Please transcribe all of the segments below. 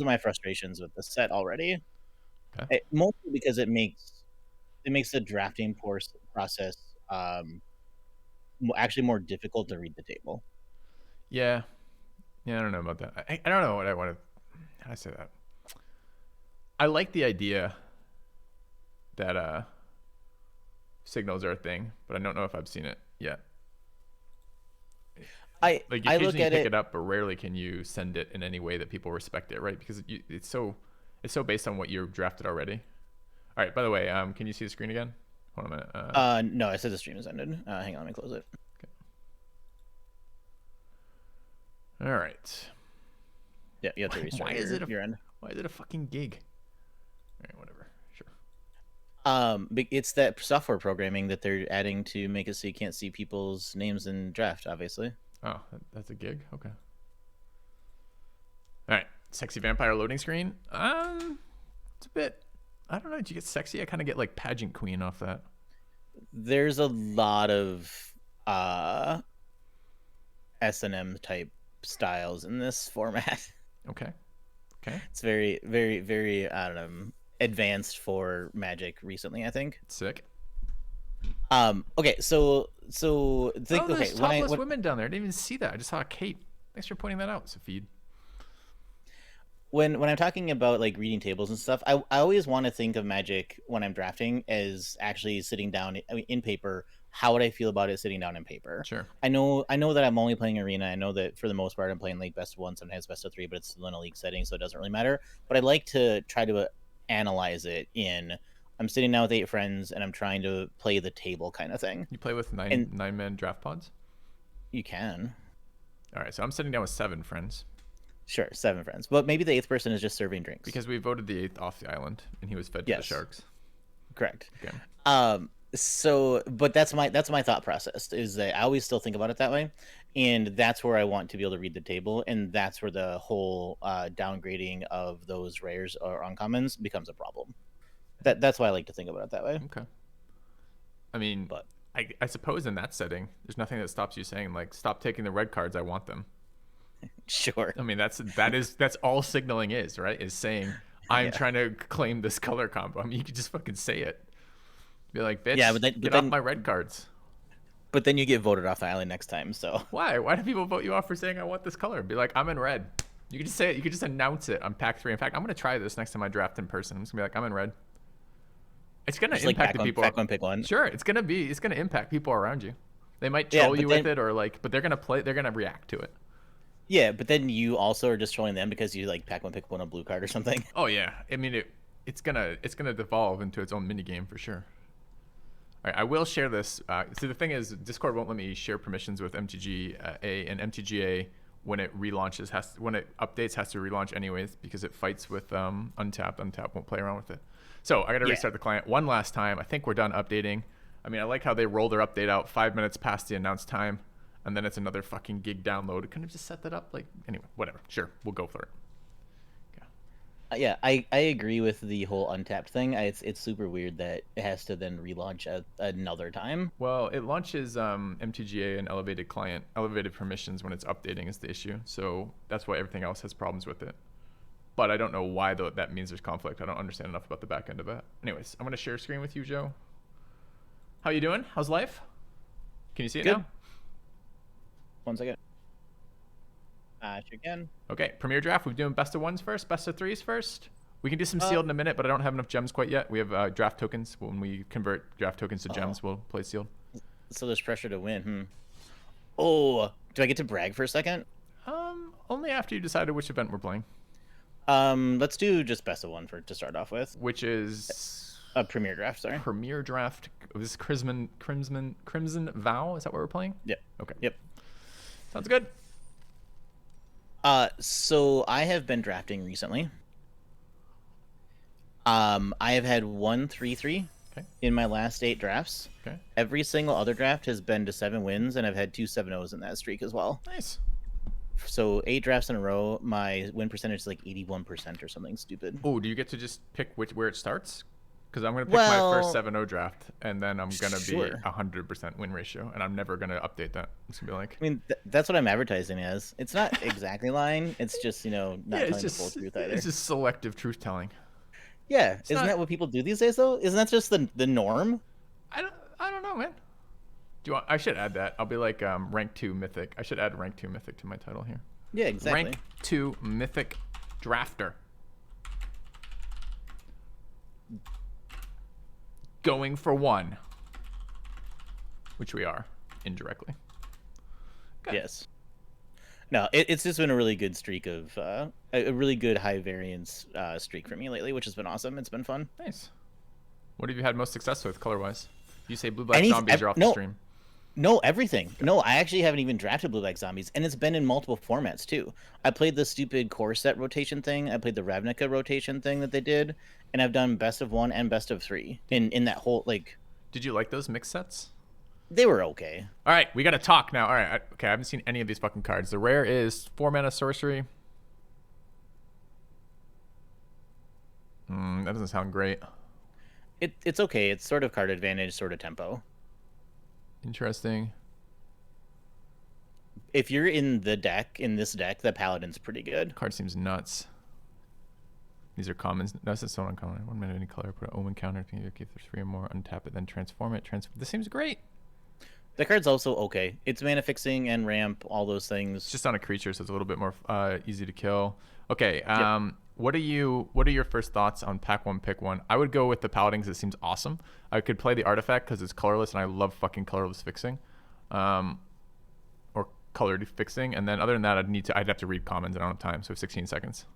of my frustrations with the set already. Okay. Mostly because it makes the drafting process actually more difficult to read the table. Yeah. Yeah, I don't know about that. I don't know what I want to. How do I say that? I like the idea that signals are a thing, but I don't know if I've seen it yet. I Like I look occasionally you at pick it. it up, but rarely can you send it in any way that people respect it, right? Because it's so based on what you've drafted already. All right. By the way, can you see the screen again? Hold on a minute. No, I said the stream is ended. Hang on, let me close it. Okay. All right. Yeah, you have to Why restart is it a your end. why is it a fucking gig? All right, whatever. Sure. It's that software programming that they're adding to make it so you can't see people's names in draft, obviously. Oh, that's a gig. Okay. All right. Sexy vampire loading screen. It's a bit. I don't know. Did you get sexy? I kind of get like pageant queen off that. There's a lot of uh S&M type styles in this format. Okay. Okay. It's very, very, very, I don't know, advanced for Magic recently, I think. Sick. Okay, so Oh, think okay, there's topless women down there. I didn't even see that. I just saw Kate. Thanks for pointing that out, Safid. when I'm talking about like reading tables and stuff, I always want to think of Magic when I'm drafting as actually sitting down, I mean, in paper. How would I feel about it sitting down in paper? Sure. I know that I'm only playing arena. I know that for the most part I'm playing like best of one, sometimes best of three, but it's still in a league setting, so it doesn't really matter. But I like to try to analyze it in I'm sitting down with 8 friends and I'm trying to play the table kind of thing. You play with nine And nine man draft pods. you can. All right. So I'm sitting down with 7 friends Sure, 7 friends. But maybe the eighth person is just serving drinks. because we voted the eighth off the island, and he was fed to the Yes, sharks. correct. Okay. But that's my thought process is that I always still think about it that way, and that's where I want to be able to read the table, and that's where the whole downgrading of those rares or uncommons becomes a problem. That's why I like to think about it that way. Okay. I mean, But I suppose in that setting, there's nothing that stops you saying like, "Stop taking the red cards. I want them." sure. I mean, that's all signaling is, right? Is saying I'm Yeah. trying to claim this color combo. I mean, you could just fucking say it. Be like, Yeah, bitch, but then but get off then my red cards. but then you get voted off the island next time. So Why? Why do people vote you off for saying I want this color? Be like, I'm in red. You could just say it. You could just announce it on pack 3. In fact, I'm gonna try this next time I draft in person. I'm just gonna be like, I'm in red. It's gonna just like impact pack the one, people. pack one, pick one. Sure, it's gonna impact people around you. They might Yeah, troll but you with then it or like, but they're gonna play. They're gonna react to it. yeah, but then you also are just trolling them because you like pack one, pick one a blue card or something. Oh yeah. I mean, it's gonna devolve into its own mini game for sure. All right, I will share this. So the thing is, Discord won't let me share permissions with MTGA, and MTGA when it relaunches when it updates has to relaunch anyways because it fights with Untapped. Untapped won't play around with it. So I got to Yeah. restart the client one last time. I think we're done updating. I mean, I like how they roll their update out 5 minutes past the announced time, and then it's another fucking gig download. Couldn't have just set that up? Like, anyway, whatever. Sure, we'll go for it. Okay. Yeah, I agree with the whole Untapped thing. It's super weird that it has to then relaunch another time. Well, it launches MTGA and elevated client, elevated permissions when it's updating is the issue. So that's why everything else has problems with it. But I don't know why that means there's conflict. I don't understand enough about the back end of that. Anyways, I'm gonna share screen with you, Joe. How you doing? How's life? Can you see it Good. now? 1 second. Sure can. Okay, Premier Draft. We're doing best of ones first, best of threes first. We can do some Uh, sealed in a minute, but I don't have enough gems quite yet. We have draft tokens. When we convert draft tokens to gems, oh, we'll play sealed. so there's pressure to win. Oh, do I get to brag for a second? Only after you decided which event we're playing, Let's do just best of one to start off with. which is A premier draft, sorry. Premier Draft. This is Crimson Vow. Is that what we're playing? Yep. Okay, Yep. sounds good. So I have been drafting recently. I have had 1-3-3 Okay. in my last 8 drafts. Okay. Every single other draft has been to 7 wins, and I've had 2 7-0s in that streak as well. Nice. So 8 drafts in a row, my win percentage is like 81% or something stupid. Oh, do you get to just pick where it starts? Because I'm gonna pick my first Well, 7-0 draft, and then I'm gonna be sure. 100% win ratio, and I'm never gonna update that. It's gonna be like, I mean, that's what I'm advertising as. It's not exactly lying. It's just, yeah, not telling the full truth it's either. just selective truth telling. Yeah, It's isn't not. that what people do these days though? Isn't that just the norm? I don't know, man. Do you want? I should add that. I'll be like rank 2 mythic. I should add rank 2 mythic to my title here. Yeah, exactly. Rank 2 mythic drafter. Going for 1, which we are indirectly. Good. Yes. No, it's just been a really good streak of a really good high variance streak for me lately, which has been awesome. It's been fun. Nice. What have you had most success with color wise? You say blue black Any zombies are off the no, stream. no, everything. No, I actually haven't even drafted Blue Black Zombies, and it's been in multiple formats too. I played the stupid core set rotation thing. I played the Ravnica rotation thing that they did, and I've done best of 1 and best of 3 in that whole like. Did you like those mix sets? They were okay. All right, we got to talk now. All right, okay, I haven't seen any of these fucking cards. The rare is 4 mana sorcery. That doesn't sound great. It's okay. It's sort of card advantage, sort of tempo. Interesting. If you're in this deck, the Paladin's pretty good. Card seems nuts. These are commons. That's so uncommon. 1 mana any color. Put an omen counter. If there's 3 or more, untap it, then transform it. This seems great. The card's also okay. It's mana fixing and ramp, all those things. It's just on a creature, so it's a little bit more easy to kill. Okay. Yep. What are your first thoughts on pack 1, pick 1? I would go with the Paladin because it seems awesome. I could play the artifact because it's colorless, and I love fucking colorless fixing, or colored fixing. And then other than that, I'd have to read commons. I don't have time, so 16 seconds.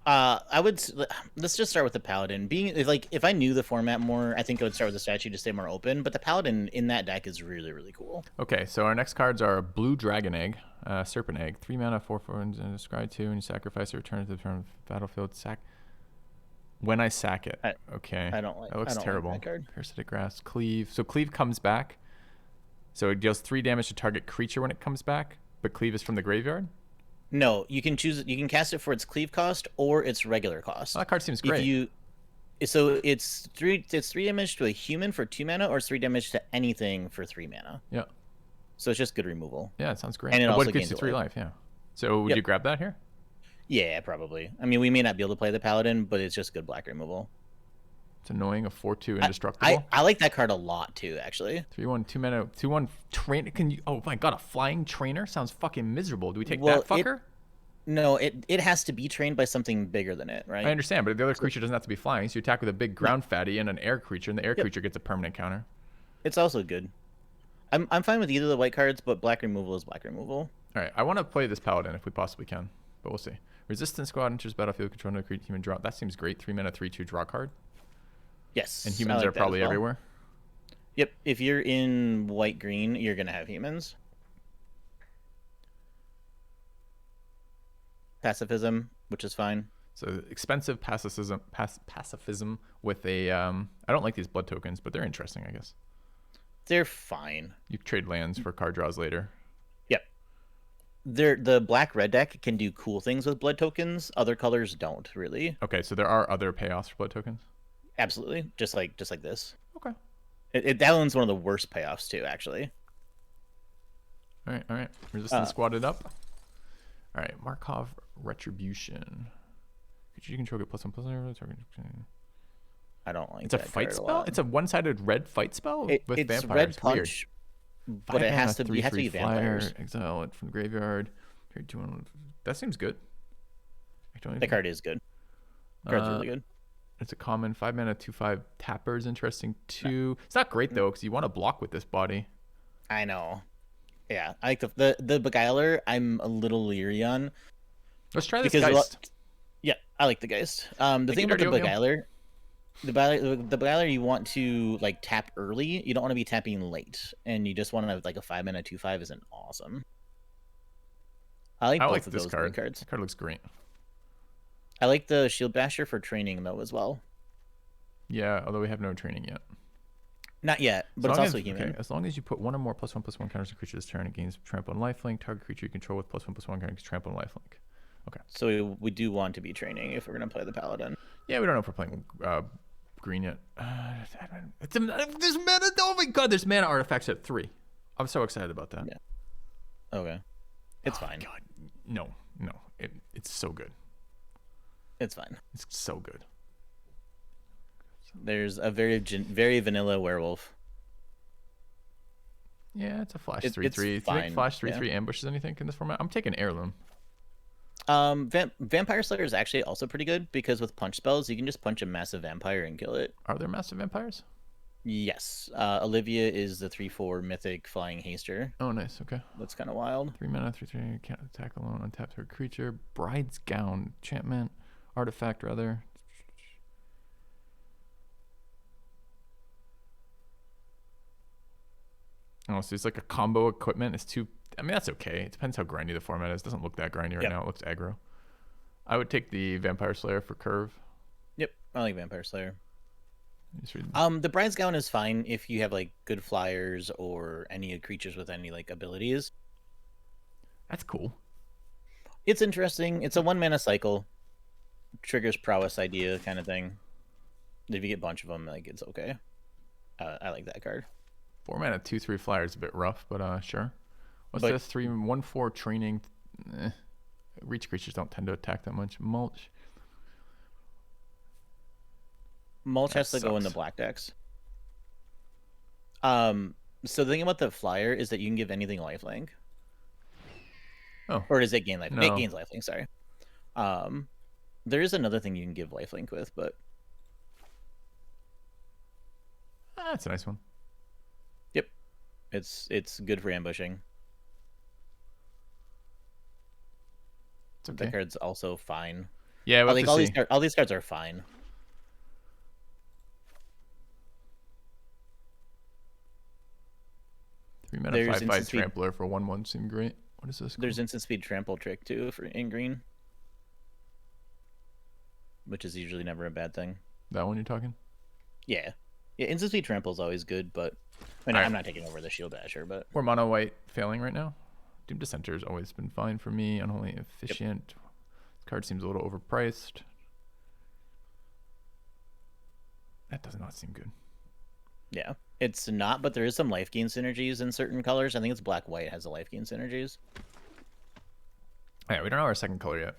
Let's just start with the Paladin. Being like, if I knew the format more, I think I would start with the statue to stay more open. But the Paladin in that deck is really, really cool. Okay, so our next cards are Blue Dragon Egg, Serpent Egg, 3 mana, 4/4, and scry 2, and you sacrifice it, return it to the turn of battlefield. When I sack it. Okay. I don't like. That looks terrible. Like that card. Parasitic Grasp, Cleave. So Cleave comes back. So it deals 3 damage to target creature when it comes back, but Cleave is from the graveyard. No, you can choose. You can cast it for its cleave cost or its regular cost. Well, that card seems great. So it's 3 damage to a human for 2 mana, or it's 3 damage to anything for 3 mana. Yeah. So it's just good removal. Yeah, it sounds great. And it also what gives gains you a 3 life. life? Yeah. So would you grab that here? Yeah, probably. I mean, we may not be able to play the Paladin, but it's just good black removal. It's annoying. A 4/2 indestructible. I like that card a lot too, actually. 3/1, 2 mana, 2/1 train. Can you? Oh my god, a flying trainer sounds fucking miserable. Do we take that fucker? No, it has to be trained by something bigger than it, right? I understand, but the other creature doesn't have to be flying. So you attack with a big ground fatty and an air creature, and the air creature gets a permanent counter. It's also good. I'm fine with either of the white cards, but black removal is black removal. All right, I want to play this Paladin if we possibly can, but we'll see. Resistance squad enters battlefield, control no create human draw. That seems great. 3 mana, 3/2 draw card. Yes. And humans are probably everywhere. Yep. If you're in white green, you're gonna have humans. Pacifism, which is fine. So expensive pacifism with a I don't like these blood tokens, but they're interesting, I guess. They're fine. You trade lands for card draws later. Yep. The black red deck can do cool things with blood tokens. Other colors don't really. Okay, so there are other payoffs for blood tokens. Absolutely, just like this. Okay. That one's one of the worst payoffs too, actually. All right. Resistance squatted up. All right, Markov Retribution. Could you control get +1/+1? I don't like. It's a fight spell. It's a one-sided red fight spell with it's vampires. red punch, weird. but it has to be 3/3 vampires. Flyer, exile it from the graveyard. That seems good. That card is good. The card's really good. It's a common 5 mana 2/5 tapper is interesting too. It's not great though because you want to block with this body. I know. Yeah, I like the Beguiler. I'm a little leery on. Let's try this Geist. Yeah, I like the Geist. The thing about the Beguiler, the Beguiler, you want to like tap early. You don't want to be tapping late, and you just want to have like a 5 mana 2/5 isn't awesome. I like both of this those card. cards. This card looks great. I like the Shield Basher for training though as well. Yeah, although we have no training yet. Not yet, but it's also human. Okay, as long as you put 1 or more +1/+1 counters on creature's turn, it gains trample and lifelink. Target creature you control with +1/+1 counters trample and lifelink. Okay. So we do want to be training if we're gonna play the Paladin. Yeah, we don't know if we're playing green yet. There's mana. Oh my god, there's mana artifacts at 3. I'm so excited about that. Yeah. Okay. It's fine. God, no. It's so good. It's fine. It's so good. There's a very vanilla werewolf. Yeah, it's a flash 3/3. It's Do you fine, think flash 3/3 yeah. ambushes anything in this format? I'm taking heirloom. Vampire Slayer is actually also pretty good because with punch spells, you can just punch a massive vampire and kill it. Are there massive vampires? Yes. Olivia is the 3/4 mythic flying haster. Oh, nice. Okay. That's kind of wild. 3 mana, 3/3. Can't attack alone. Untap her creature. Bride's Gown. Enchantment. Artifact, rather. Oh, so it's like a combo equipment. It's too. I mean, that's okay. It depends how grindy the format is. It doesn't look that grindy right Yep. now. It looks aggro. I would take the Vampire Slayer for curve. Yep. I like Vampire Slayer. Just read- The Bride's Gown is fine if you have like good flyers or any creatures with any like abilities. That's cool. It's interesting. It's a 1 mana cycle. Triggers prowess idea kind of thing. If you get a bunch of them, like it's okay. I like that card. 4 mana, 2/3 flyer is a bit rough, but sure. What's But- this? 3/1/4 training. Reach creatures don't tend to attack that much. Mulch. Mulch That has to go in the sucks. black decks. So the thing about the flyer is that you can give anything lifelink. Oh. Or does it gain lifelink? No. It gains lifelink, sorry. There is another thing you can give lifelink with, but That's a nice one. yep. It's good for ambushing. It's The okay. card's also fine. Yeah, we'll I have think to see. all these cards are fine. Three mana, There's 5/5 instant speed. trampler for 1/1 seem great. What is this? There's called? instant speed trample trick too in green, which is usually never a bad thing. That one you're talking? Yeah, instant speed trample is always good, but I mean, Alright. I'm not taking over the shield basher, but We're mono white failing right now. Doom Dissenter has always been fine for me. Unholy Efficient. This card seems a little overpriced. That does not seem good. yeah, it's not. But there is some life gain synergies in certain colors. I think it's black white has the life gain synergies. Yeah, we don't know our second color yet.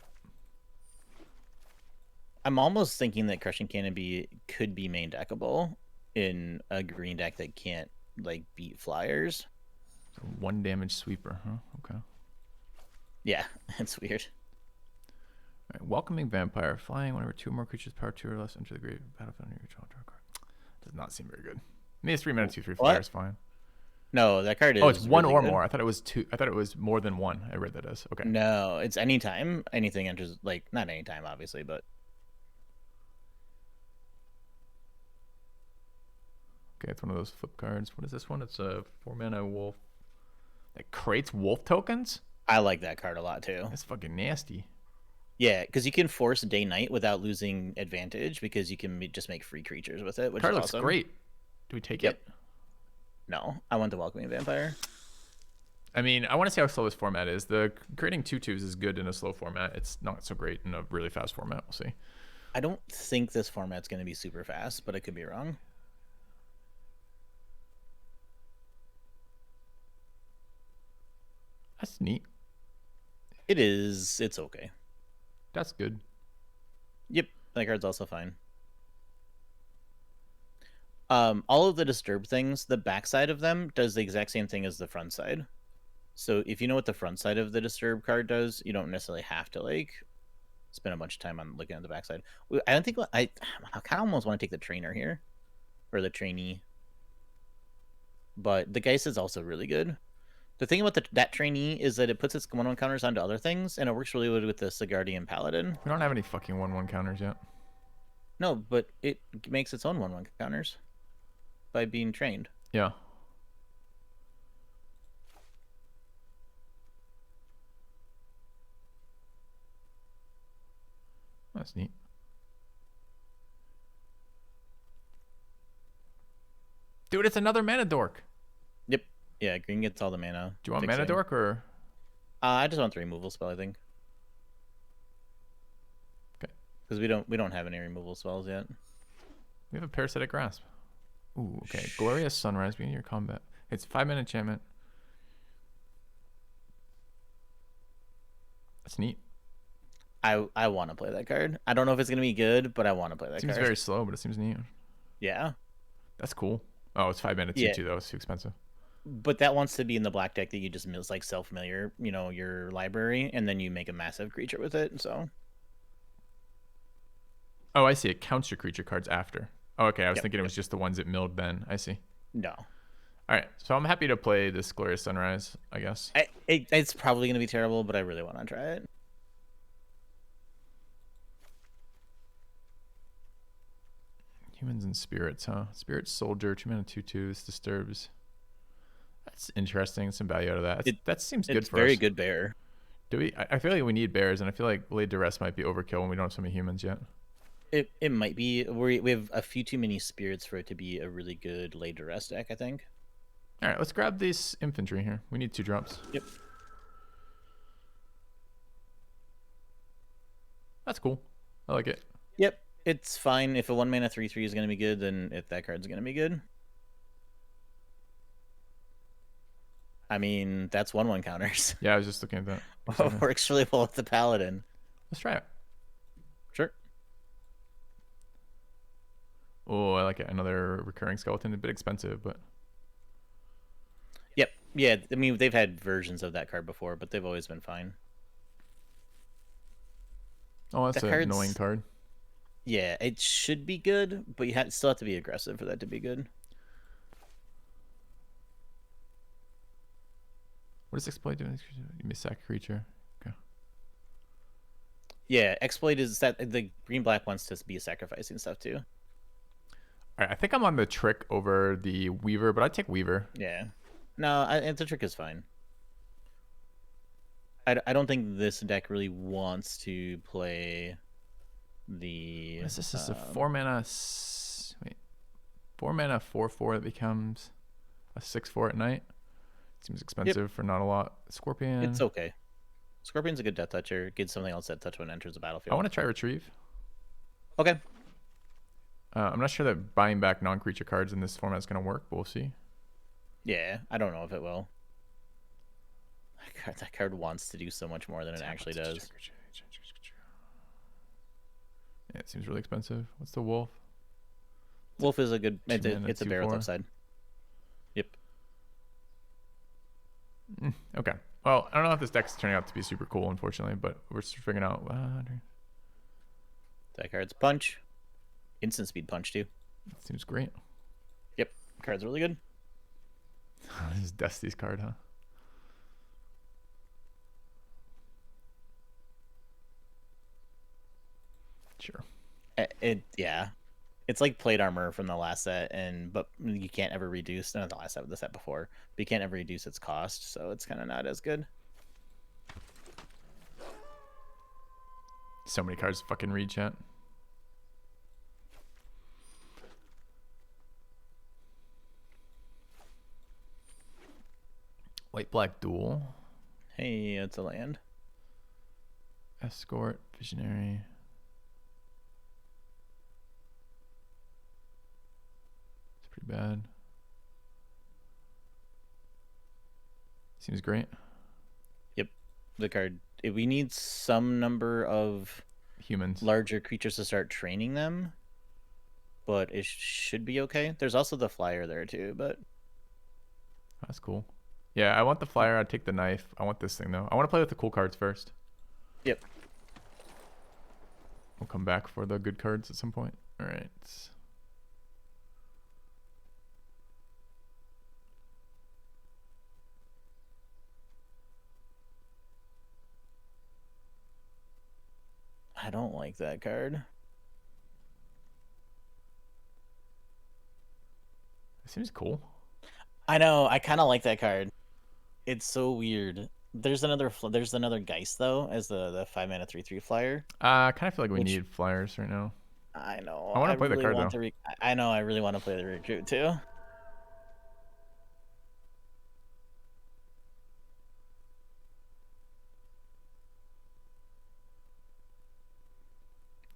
I'm almost thinking that Crushing Cannon could be main deckable in a green deck that can't like beat flyers. So 1 damage sweeper, huh? Okay. Yeah, it's weird. All right, Welcoming Vampire. Flying whenever 2 or more creatures power 2 or less enter the grave battlefield under your draw card. Does not seem very good. Maybe it's 3 mana, 2/3 What? flyer is fine. No, that card is. Oh, it's 1 really or good. more. I thought it was 2. I thought it was more than 1. I read that as. Okay. No, it's anytime anything enters, like not anytime, obviously, but Okay, it's one of those flip cards. What is this one? It's a 4 mana wolf that creates wolf tokens? I like that card a lot too. That's fucking nasty. Yeah, because you can force day night without losing advantage because you can just make free creatures with it, which Card is looks awesome. great. Do we take Yep. it? No, I want the Welcoming Vampire. I mean, I want to see how slow this format is. The creating 2/2s is good in a slow format. It's not so great in a really fast format. We'll see. I don't think this format's going to be super fast, but I could be wrong. That's neat. It is. It's okay. That's good. Yep, that card's also fine. All of the disturb things, the backside of them does the exact same thing as the front side. So if you know what the front side of the disturb card does, you don't necessarily have to like spend a bunch of time on looking at the backside. I don't think I kind of almost want to take the trainer here, or the trainee. But the Geist is also really good. The thing about that trainee is that it puts its 1/1 counters onto other things, and it works really good with the Sigardian Paladin. We don't have any fucking 1/1 counters yet. No, but it makes its own 1/1 counters by being trained. Yeah. That's neat. Dude, it's another mana dork. Yep. Yeah, green gets all the mana. Do you want fixing. mana dork or? I just want the removal spell, I think. Okay. Because we don't have any removal spells yet. We have a Parasitic Grasp. Ooh, okay. Glorious Sunrise, beginning your combat. It's 5-minute enchantment. That's neat. I want to play that card. I don't know if it's gonna be good, but I want to play that Seems card. very slow, but it seems neat. Yeah. That's cool. Oh, it's 5 minutes Yeah. too, though. It's too expensive. But that wants to be in the black deck that you just mills like self-familiar, your library, and then you make a massive creature with it. So. Oh, I see. It counts your creature cards after. Oh, okay. I was Yep, thinking it was just the ones it milled then. I see. No. All right. So I'm happy to play this Glorious Sunrise, I guess. It's probably gonna be terrible, but I really want to try it. Humans and Spirits, huh? Spirit Soldier, 2 mana, 2/2. This disturbs. That's interesting. Some value out of that. That seems good It's for very us. good bear. Do we? I feel like we need bears, and I feel like Blade Duress might be overkill when we don't have so many humans yet. It might be. We have a few too many spirits for it to be a really good late duress deck, I think. All right, let's grab this infantry here. We need 2 drops. Yep. That's cool. I like it. Yep. It's fine. If a 1-mana 3/3 is gonna be good, then that card's gonna be good. I mean, that's 1/1 counters. Yeah, I was just looking at that. Works really well with the paladin. Let's try it. Sure. Oh, I like it. Another recurring skeleton. A bit expensive, but Yep. Yeah. I mean, they've had versions of that card before, but they've always been fine. oh, that's an annoying card. Yeah, it should be good, but you still have to be aggressive for that to be good. What does exploit do? You may sack a creature. Okay. Yeah, exploit is that the green black wants to be sacrificing stuff too. All right, I think I'm on the Trick over the Weaver, but I'd take Weaver. Yeah. No, the trick is fine. I don't think this deck really wants to play the. What is this? This is a 4-mana. Wait, 4-mana 4/4 that becomes a 6/4 at night. Seems expensive for not a lot. Scorpion. It's okay. Scorpion's a good death toucher. Get something else that touch when it enters the battlefield. I want to try Retrieve. Okay. I'm not sure that buying back non-creature cards in this format is going to work, but we'll see. Yeah, I don't know if it will. That card wants to do so much more than it actually does. Yeah, it seems really expensive. What's the Wolf? Wolf is a good. mana, It's a bear with 2/4. upside. Yep. Okay. Well, I don't know if this deck's turning out to be super cool, unfortunately, but we're just figuring out. That card's punch. Instant speed punch too. Seems great. Yep. Card's really good. This is Dusty's card, huh? Sure. Yeah. It's like plate armor from the last set, but you can't ever reduce. Not the last set, the set before, but you can't ever reduce its cost, so it's kind of not as good. So many cards to fucking read, chat. White black duel. Hey, it's a land. Escort. Visionary. It's pretty bad. Seems great. Yep. The card. We need some number of Humans. larger creatures to start training them, but it should be okay. There's also the flyer there too, but That's cool. Yeah, I want the flyer. I'd take the knife. I want this thing, though. I want to play with the cool cards first. yep. We'll come back for the good cards at some point. All right. I don't like that card. It seems cool. I know. I kind of like that card. It's so weird. There's another Geist though as the 5-mana 3/3 flyer. I kind of feel like we Which- need flyers right now. I know. I wanna play the really card, want though. I know. I really want to play the recruit too.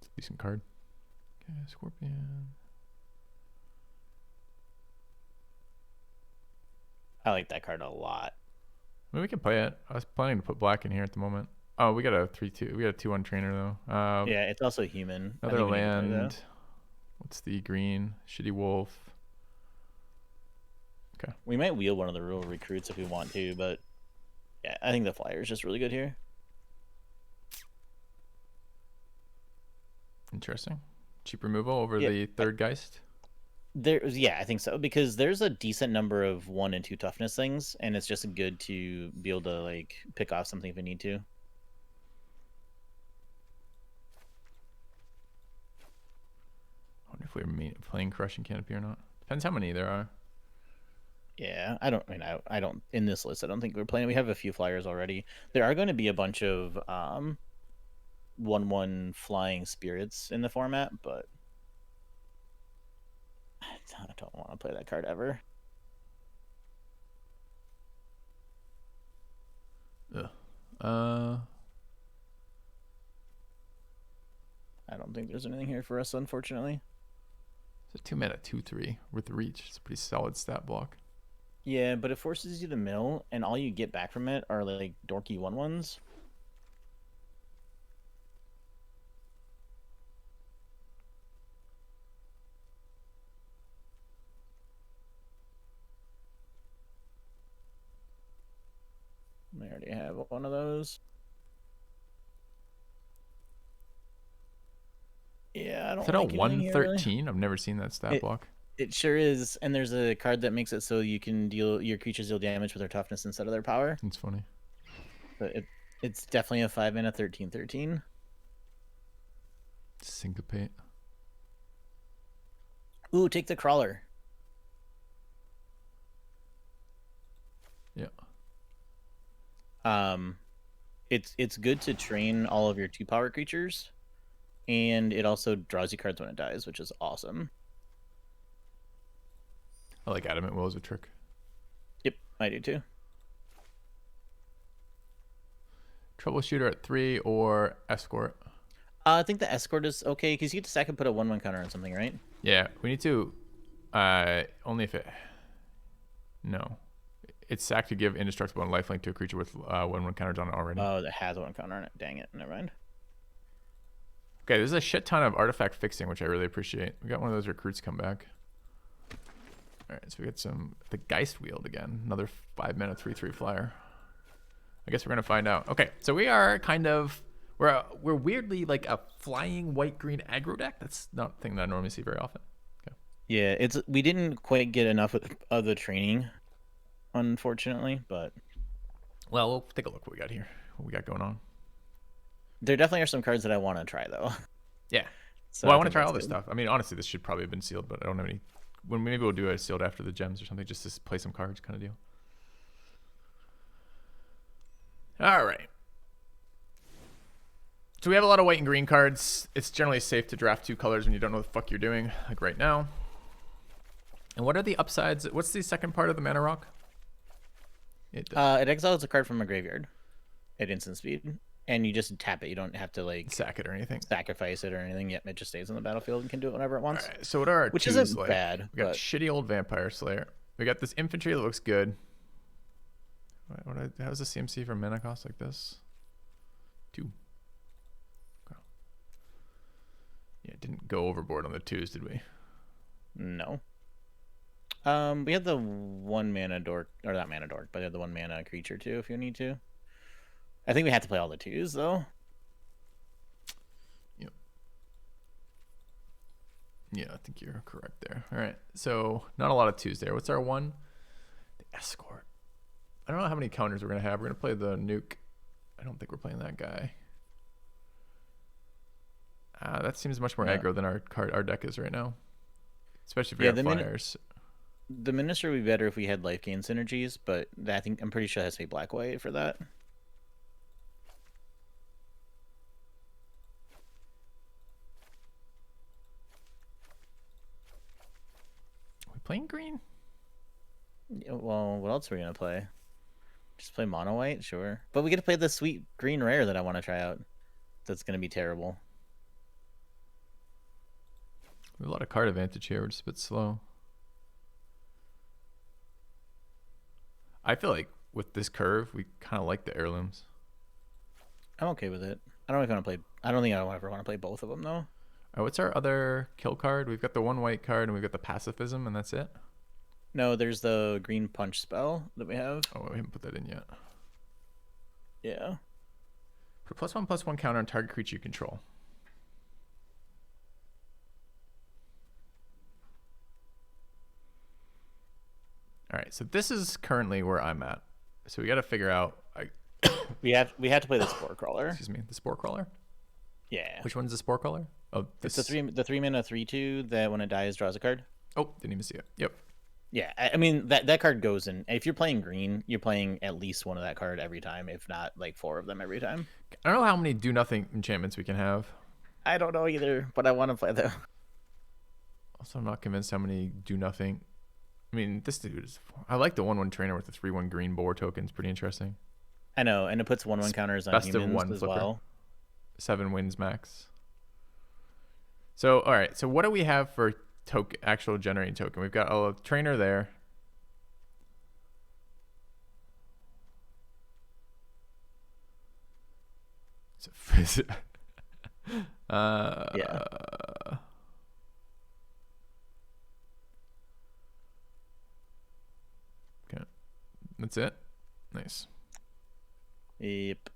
It's a decent card. Okay, Scorpion. I like that card a lot. I mean, we can play it. I was planning to put black in here at the moment. Oh, we got a 3/2. We got a 2/1 trainer though. Yeah, it's also human. I Another think we need to play that. land. What's the green? Shitty wolf. Okay. We might wheel one of the real recruits if we want to, but yeah, I think the flyer is just really good here. Interesting. Cheap removal over Yeah. the third Geist. Yeah, I think so, because there's a decent number of 1 and 2 toughness things, and it's just good to be able to like pick off something if we need to. I wonder if we're playing Crushing Canopy or not. Depends how many there are. Yeah, I don't. I mean, I don't. In this list, I don't think we're playing. We have a few flyers already. There are going to be a bunch of 1/1 flying spirits in the format, but I don't want to play that card ever. Ugh. I don't think there's anything here for us, unfortunately. It's a 2-mana 2/3 with reach. It's a pretty solid stat block. Yeah, but it forces you to mill, and all you get back from it are like dorky 1/1s. I already have one of those. Yeah, I don't. Is that a like anything here, really. 1/13? I've never seen that stat block. It sure is, and there's a card that makes it so you can deal your creatures deal damage with their toughness instead of their power. It's funny. But it's definitely a 5-mana 13/13. Syncopate. Ooh, take the crawler. Yeah. It's good to train all of your 2-power creatures, and it also draws you cards when it dies, which is awesome. I like Adamant Will as a trick. Yep, I do too. Troubleshooter at 3 or Escort. I think the escort is okay because you get to stack and put a 1/1 counter on something, right? Yeah, we need to. Only if it. No, it's sacked to give indestructible and lifelink to a creature with 1/1 counters on it already. Oh, that has 1 counter on it. Dang it! Never mind. Okay, there's a shit ton of artifact fixing, which I really appreciate. We got one of those recruits come back. All right, so we got the Geist Wield again, another 5-mana 3/3 flyer. I guess we're gonna find out. Okay, so we are kind of we're weirdly like a flying white-green aggro deck. That's not a thing that I normally see very often. Okay. Yeah, we didn't quite get enough of the training, unfortunately, but Well, we'll take a look what we got here. What we got going on. there definitely are some cards that I want to try though. Yeah. So Well, I want to try think all that's this good. stuff. I mean, honestly, this should probably have been sealed, but I don't have any. Maybe we'll do a sealed after the gems or something, just to play some cards, kind of deal. All right. So we have a lot of white and green cards. It's generally safe to draft 2 colors when you don't know what the fuck you're doing, like right now. And what are the upsides? What's the second part of the mana rock? It exiles a card from a graveyard at instant speed, and you just tap it. You don't have to like Sack it or anything. sacrifice it or anything. Yet it just stays on the battlefield and can do it whenever it wants. All right, so what are our Which twos isn't like? bad, We got but- shitty old Vampire Slayer. We got this infantry that looks good. How's the CMC for mana cost like this? 2. Okay. Yeah, it didn't go overboard on the 2s, did we? No. We had the 1 mana dork, or not mana dork, but we had the 1 mana creature too, if you need to. I think we have to play all the 2s though. Yep. Yeah, I think you're correct there. All right, so not a lot of 2s there. What's our 1? The Escort. I don't know how many counters we're gonna have. We're gonna play the nuke. I don't think we're playing that guy. That seems much more aggro than our deck is right now. Especially if we have flyers. The Minister would be better if we had life gain synergies, but I'm pretty sure it has to be black-white for that. Are we playing green? Yeah, well, what else are we gonna play? Just play mono white, sure. But we get to play the sweet green rare that I want to try out. That's gonna be terrible. We have a lot of card advantage here. We're just a bit slow. I feel like with this curve, we kind of like the heirlooms. I'm okay with it. I don't know if I want to play. I don't think I ever want to play both of them though. What's our other kill card? We've got the one white card and we've got the pacifism, and that's it. No, there's the green punch spell that we have. Oh, we haven't put that in yet. Yeah. Put +1/+1 counter on target creature you control. All right, so this is currently where I'm at. So we got to figure out. We have to play the Spore Crawler. Excuse me, the Spore Crawler. Yeah. Which one's the Spore Crawler? Oh, It's this. the 3-mana 3/2 that when it dies draws a card. Oh, didn't even see it. Yep. Yeah, I mean that card goes in. If you're playing green, you're playing at least one of that card every time, if not like 4 of them every time. I don't know how many do nothing enchantments we can have. I don't know either, but I want to play them. Also, I'm not convinced how many do nothing. I mean, this dude is. I like the 1/1 trainer with the 3/1 green boar token. It's pretty interesting. I know, and it puts 1/1 counters on Best of humans one as flipper. well. 7 wins max. So, all right. So, what do we have for actual generating token? We've got a trainer there. Yeah. Okay. That's it. Nice. Yep.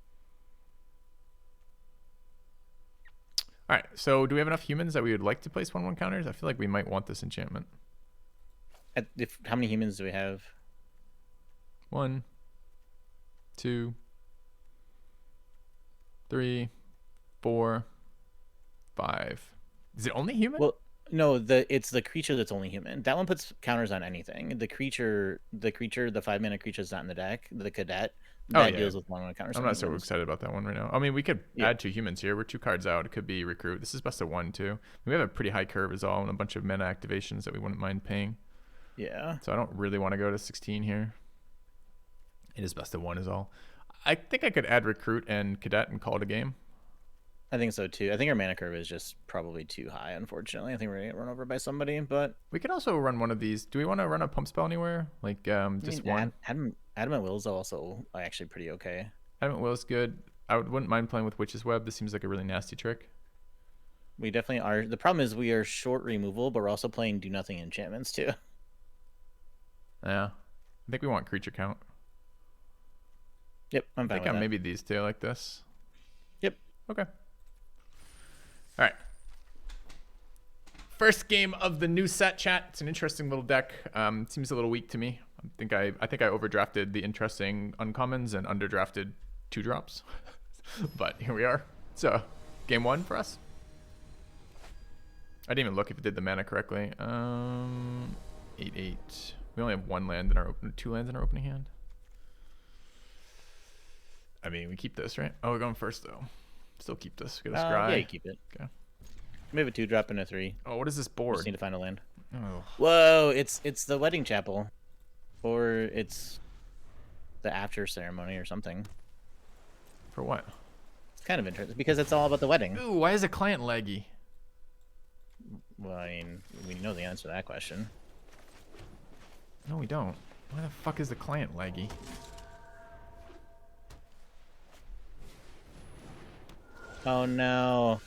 All right. So, do we have enough humans that we would like to place 1/1 counters? I feel like we might want this enchantment. How many humans do we have? 1, 2, 3, 4, 5. Is it only human? Well, no, it's the creature that's only human. That one puts counters on anything. The 5-mana creature is not in the deck. The cadet that deals with 1/1 counters. I'm on not so humans. excited about that one right now. I mean, we could add 2 humans here. We're 2 cards out. It could be recruit. This is best of 1 too. We have a pretty high curve as well, and a bunch of mana activations that we wouldn't mind paying. Yeah. So I don't really want to go to 16 here. It is best of 1 is all. I think I could add recruit and cadet and call it a game. I think so too. I think our mana curve is just probably too high, unfortunately. I think we're gonna get run over by somebody, but We could also run one of these. Do we want to run a pump spell anywhere? Like just one? Adamant Will's also actually pretty okay. Adamant Will is good. Wouldn't mind playing with Witch's Web. This seems like a really nasty trick. We definitely are. The problem is we are short removal, but we're also playing do nothing enchantments too. Yeah. I think we want creature count. Yep, I'm I fine think with that. maybe these two like this. Yep. Okay. All right. First game of the new set, chat. It's an interesting little deck. Seems a little weak to me. I think I overdrafted the interesting uncommons and underdrafted 2-drops. But here we are. So, game 1 for us. I didn't even look if it did the mana correctly. 8/8. We only have 2 lands in our opening hand. I mean, we keep this, right? Oh, we're going first though. Still keep this. We got a scry. Yeah, you keep it. Okay. We have a 2-drop and a 3. Oh, what is this We board? just need to find a land. Oh. Whoa, it's the wedding chapel, or it's the after ceremony or something. For what? It's kind of interesting because it's all about the wedding. Ooh, why is a client laggy? Well, I mean, we know the answer to that question. No, we don't. Why the fuck is the client laggy? Oh no.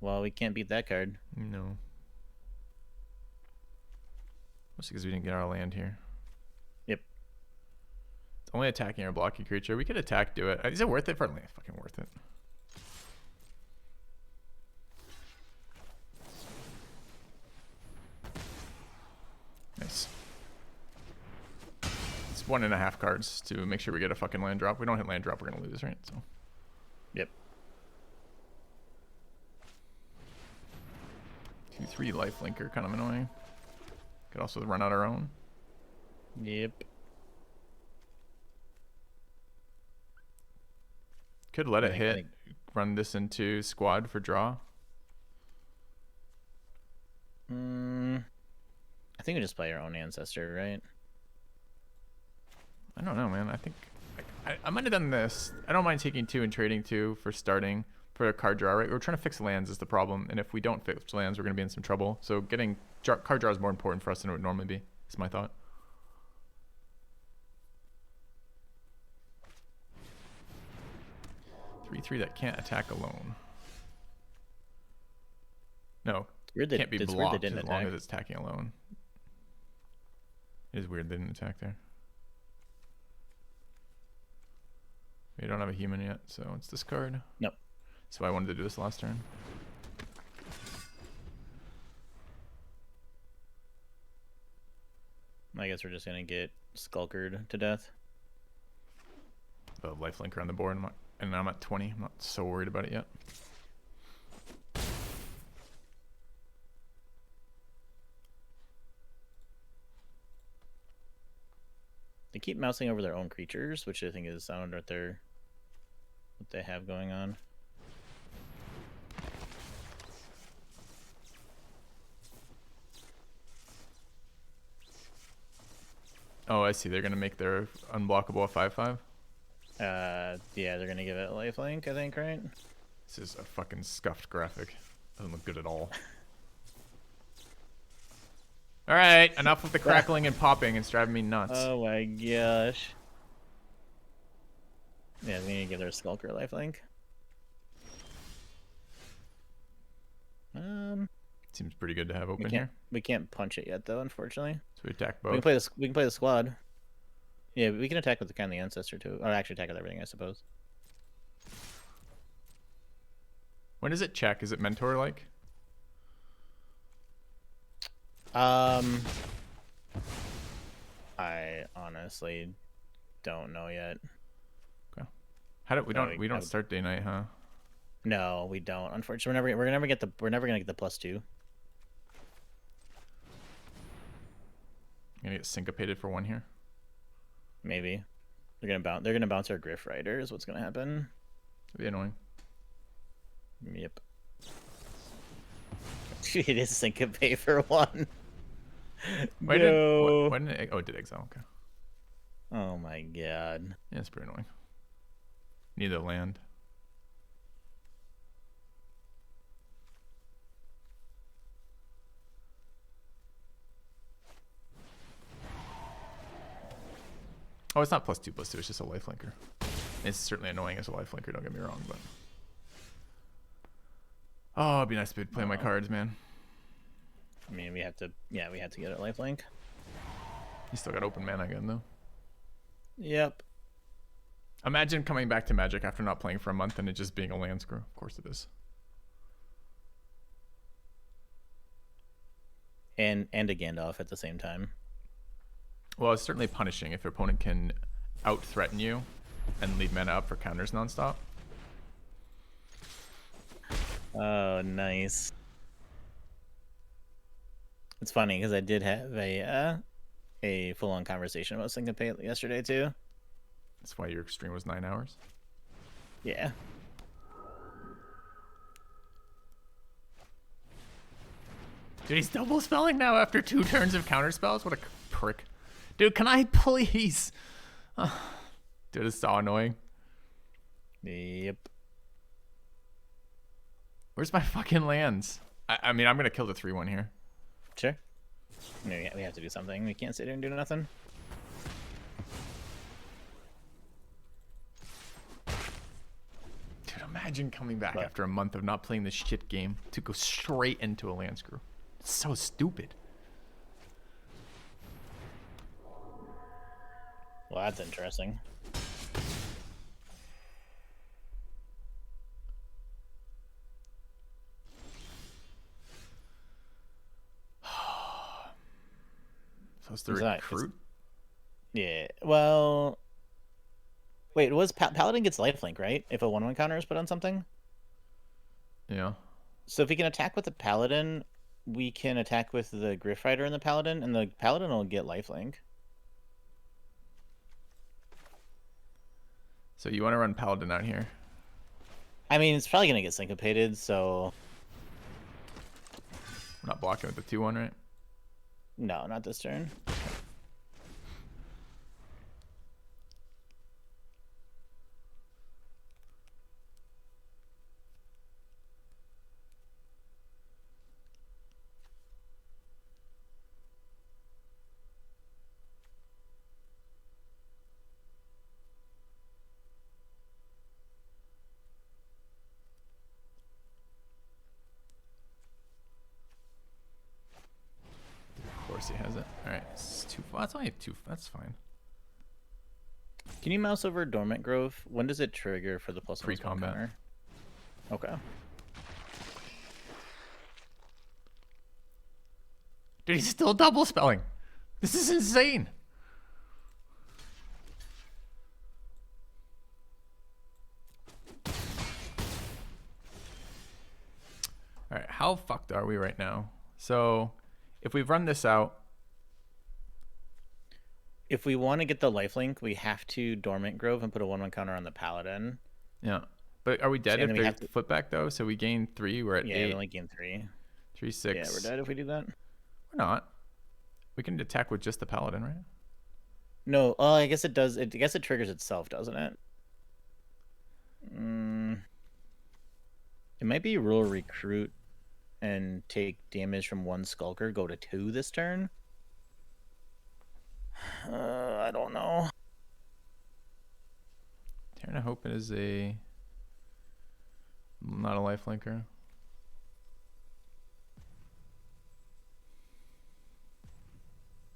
Well, we can't beat that card. No. Mostly because we didn't get our land here. Yep. It's only attacking our blocky creature. We could attack, do it. Is it worth it for land? Fucking worth it. Nice. It's 1.5 cards to make sure we get a fucking land drop. We don't hit land drop, we're gonna lose, right? So. Yep. 2/3 life linker, kind of annoying. Could also run out our own. Yep. Could let it I hit. think- Run this into squad for draw. I think we just play our own ancestor, right? I don't know, man. I think I might have done this. I don't mind taking 2 and trading 2 for starting for a card draw, right? We're trying to fix lands is the problem, and if we don't fix lands, we're going to be in some trouble. So getting card draw is more important for us than it would normally be. Is my thought. 3/3 that can't attack alone. No, Weird that, can't be it's weird they blocked didn't as long attack. as it's attacking alone. It is weird they didn't attack there. We don't have a human yet, so it's discard. Nope. So I wanted to do this last turn. I guess we're just gonna get skulkered to death. The lifelinker on the board, and I'm at 20. I'm not so worried about it yet. They keep mousing over their own creatures, which I think is, I wonder what they have going on. Oh, I see. They're gonna make their unblockable a 5/5. Yeah, they're gonna give it lifelink, I think, right? This is a fucking scuffed graphic. Doesn't look good at all. All right, enough of the crackling and popping. It's driving me nuts. Oh my gosh. Yeah, we need to give their skulker lifelink. Seems pretty good to have open we here. can't punch it yet though, unfortunately. So we attack We can both. play this. We can play the squad. Yeah, we can attack with the kind of the ancestor too, or actually attack with everything, I suppose. When does it check? Is it mentor like? I honestly don't know yet. Okay. How do we No, don't we don't start day night, huh? No, we don't. Unfortunately, we're never gonna get the +2. Gonna get syncopated for one here. Maybe they're gonna bounce our Griff Rider is what's gonna happen. It'd be annoying. Yep. It is syncopate for one. Why No. why didn't it, oh, it did exile. Okay. Oh my god. Yeah, it's pretty annoying. Need the land. Oh, it's not +2/+2. It's just a lifelinker. It's certainly annoying as a lifelinker. Don't get me wrong, but oh, it'd be nice to be able to play my cards, man. I mean, we have to get it lifelink. You still got open mana again, though. Yep. Imagine coming back to Magic after not playing for a month and it just being a land screw. Of course it is. And a Gandalf at the same time. Well, it's certainly punishing if your opponent can out-threaten you and leave mana up for counters nonstop. Oh, nice. It's funny because I did have a full-on conversation about syncopate yesterday too. That's why your stream was 9 hours. Yeah. Dude, he's double spelling now after 2 turns of counter spells? What a prick. Dude, can I please? Dude, it's so annoying. Yep. Where's my fucking lands? I mean, I'm going to kill the 3/1 here. Sure. No, we have to do something. We can't sit here and do nothing. Dude, imagine coming back after a month of not playing this shit game to go straight into a land screw. It's so stupid. Well, that's interesting. So it's the It's not- recruit? Yeah. Well, wait. Was Paladin gets lifelink, right? If a 1/1 counter is put on something. Yeah. So if we can attack with the Paladin, we can attack with the Griff Rider and the Paladin, and the Paladin will get lifelink. So you want to run Paladin out here? I mean, it's probably gonna get syncopated, so We're not blocking with the 2/1, right? no, not this turn. Legacy has it. All right, it's two. That's only two. That's fine. Can you mouse over Dormant Grove? When does it trigger for the plus Pre-combat. counter? Okay. Dude, he's still double spelling. This is insane. All right, how fucked are we right now? So, if we run this out, If we want to get the lifelink, we have to Dormant Grove and put a 1/1 counter on the Paladin. yeah. But are we dead So if then we they have to- flip back though? So we gain 3. We're at Yeah, 8. we only gain 3. 3, 6. Yeah, we're dead if we do that. We're not. We can attack with just the Paladin, right? No, I guess it does. I guess it triggers itself, doesn't it? It might be Rural Recruit and take damage from 1 Skulker, go to 2 this turn. I don't know. Terran Hope is not a lifelinker.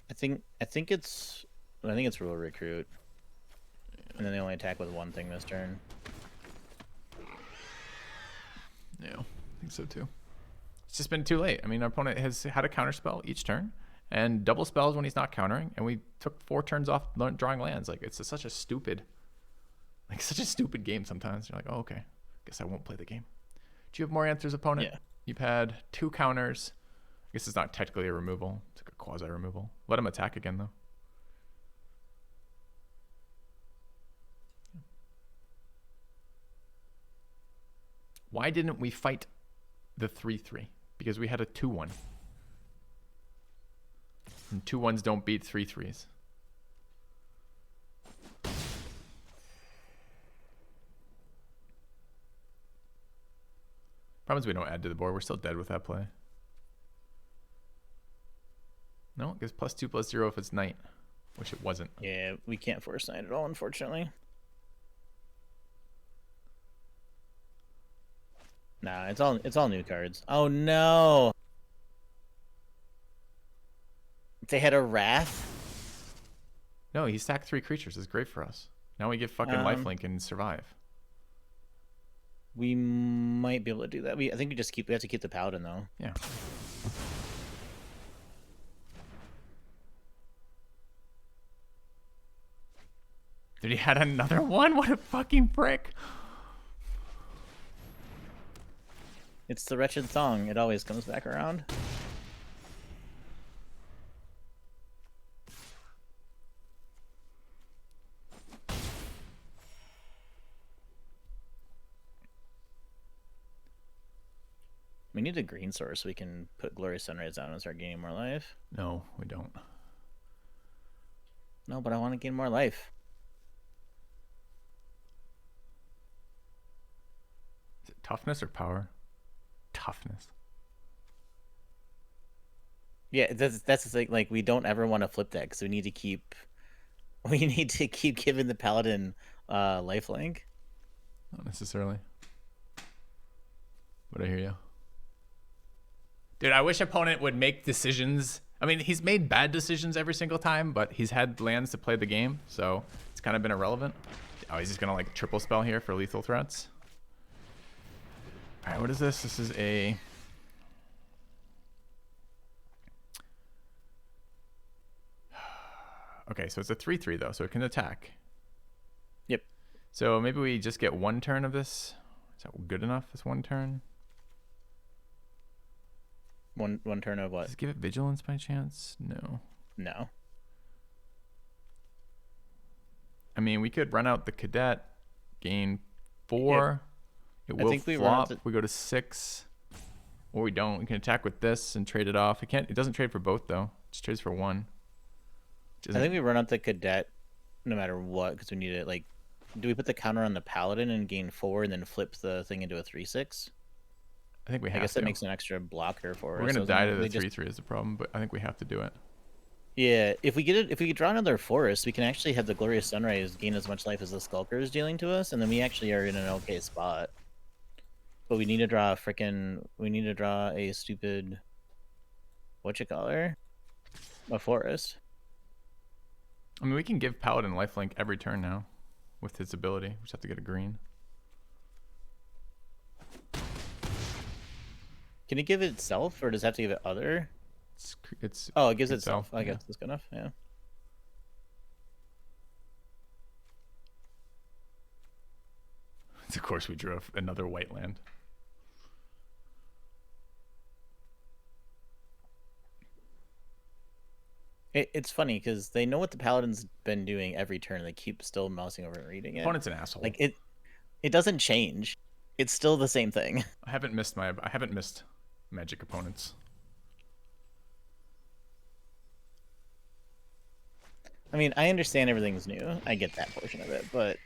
I think it's Rural Recruit. And then they only attack with 1 thing this turn. Yeah, I think so too. It's just been too late. I mean, our opponent has had a counterspell each turn and double spells when he's not countering, and we took 4 turns off drawing lands. Like, it's such a stupid game sometimes. You're like, oh, okay, guess I won't play the game. Do you have more answers, opponent? Yeah. You've had 2 counters. I guess it's not technically a removal. It's like a quasi removal. Let him attack again though. Why didn't we fight the 3/3? Because we had a 2/1. And 2/1s don't beat 3/3s. Problem is we don't add to the board. We're still dead with that play. No, it gives +2/+0 if it's night. Wish it wasn't. Yeah, we can't force night at all, unfortunately. Nah, it's all new cards. Oh no! They had a Wrath? No, he sacked 3 creatures. It's great for us. Now we get fucking lifelink and survive. We might be able to do that. I think we have to keep the Paladin though. Yeah. Did he had another one? What a fucking prick. It's the wretched song. It always comes back around. We need a green source so we can put Glorious Sunrise down and start gaining more life. No, we don't. No, but I want to gain more life. Is it toughness or power? Toughness. Yeah, that's the thing. Like, we don't ever want to flip that because we need to keep giving the Paladin lifelink. Not necessarily. But I hear you. Dude, I wish opponent would make decisions. I mean, he's made bad decisions every single time, but he's had lands to play the game, so it's kind of been irrelevant. Oh, he's just gonna like triple spell here for lethal threats. All right, what is this? This is a... Okay, so it's a 3/3 though, so it can attack. Yep. So maybe we just get 1 turn of this. Is that good enough? This 1 turn? One turn of what? Does it give it vigilance by chance? No. No. I mean, we could run out the cadet, gain 4. It will think we run out flop. We go to 6, or we don't. We can attack with this and trade it off. It doesn't trade for both though. It just trades for 1. I think we run out the cadet no matter what because we need it. Like, do we put the counter on the Paladin and gain 4 and then flip the thing into a 3/6? I think we have I guess to. that makes an extra blocker for us. We're gonna doesn't die it? to the They just- 3/3 is the problem, but I think we have to do it. Yeah, if we draw another forest, we can actually have the Glorious Sunrise gain as much life as the Skulker is dealing to us, and then we actually are in an okay spot. But we need to draw a stupid whatchamacallit. A forest. I mean, we can give Paladin lifelink every turn now with his ability. We just have to get a green. Can it give it itself, or does it have to give it other? It's Oh, it gives itself. I yeah. guess that's good enough. Yeah. Of course, we drew another white land. It's funny because they know what the Paladin's been doing every turn. They keep still mousing over and reading it. Opponent's an asshole. Like it doesn't change. It's still the same thing. I haven't missed Magic opponents. I mean, I understand everything's new. I get that portion of it, but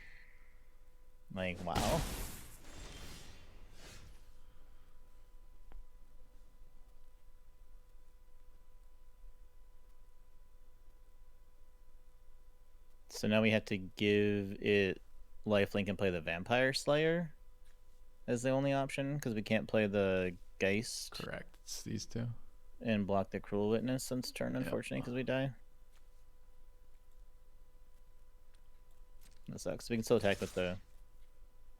like, wow. So now we have to give it lifelink and play the Vampire Slayer as the only option because we can't play the Geist. Correct. It's these two. And block the Cruel Witness since turn, unfortunately, because we die. That sucks. We can still attack with the...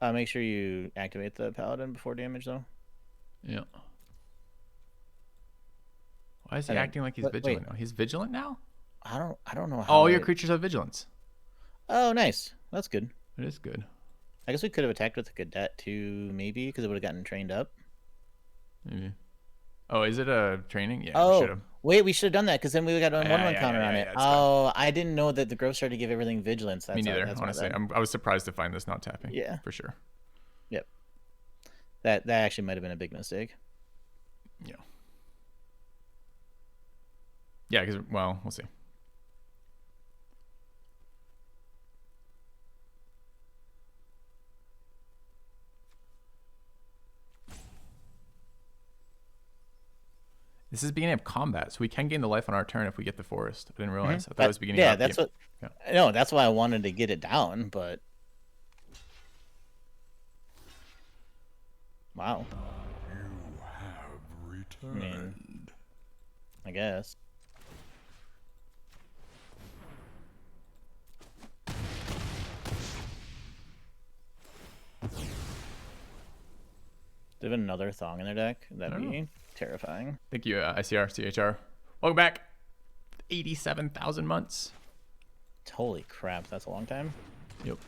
make sure you activate the Paladin before damage, though. Yeah. Why is he acting like he's vigilant now? He's vigilant now? I don't know how... All your creatures have vigilance. Oh, nice. That's good. It is good. I guess we could have attacked with the Cadet, too, maybe, because it would have gotten trained up. Maybe. Oh, is it a training? Yeah, oh, we should have. Wait, we should have done that, because then we got a 1/1 counter on it. Oh, I didn't know that the Grove started to give everything vigilance. That's Me neither, honestly. I was surprised to find this not tapping. Yeah. For sure. Yep. That actually might have been a big mistake. Yeah. Yeah, because, well, we'll see. This is beginning of combat, so we can gain the life on our turn if we get the forest. I didn't realize. I thought it was beginning. Yeah, that's what. Yeah. No, that's why I wanted to get it down, but wow. You have returned. I mean, I guess. Do they have another Thong in their deck? That'd be terrifying. Thank you, ICR, CHR. Welcome back. 87,000 months. Holy crap, that's a long time. Yep.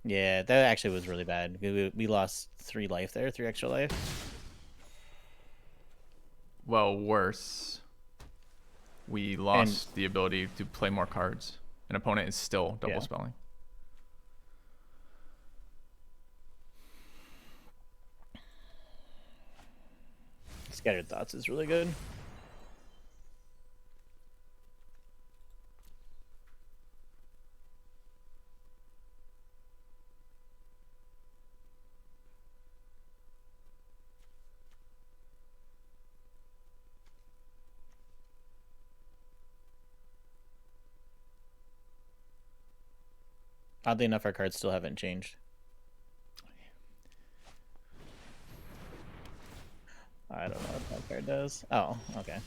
Yeah, that actually was really bad. We lost 3 life there, 3 extra life. Well, worse. We lost the ability to play more cards. An opponent is still double spelling. Scattered Thoughts is really good. Oddly enough, our cards still haven't changed. I don't know what that card does. Oh, okay.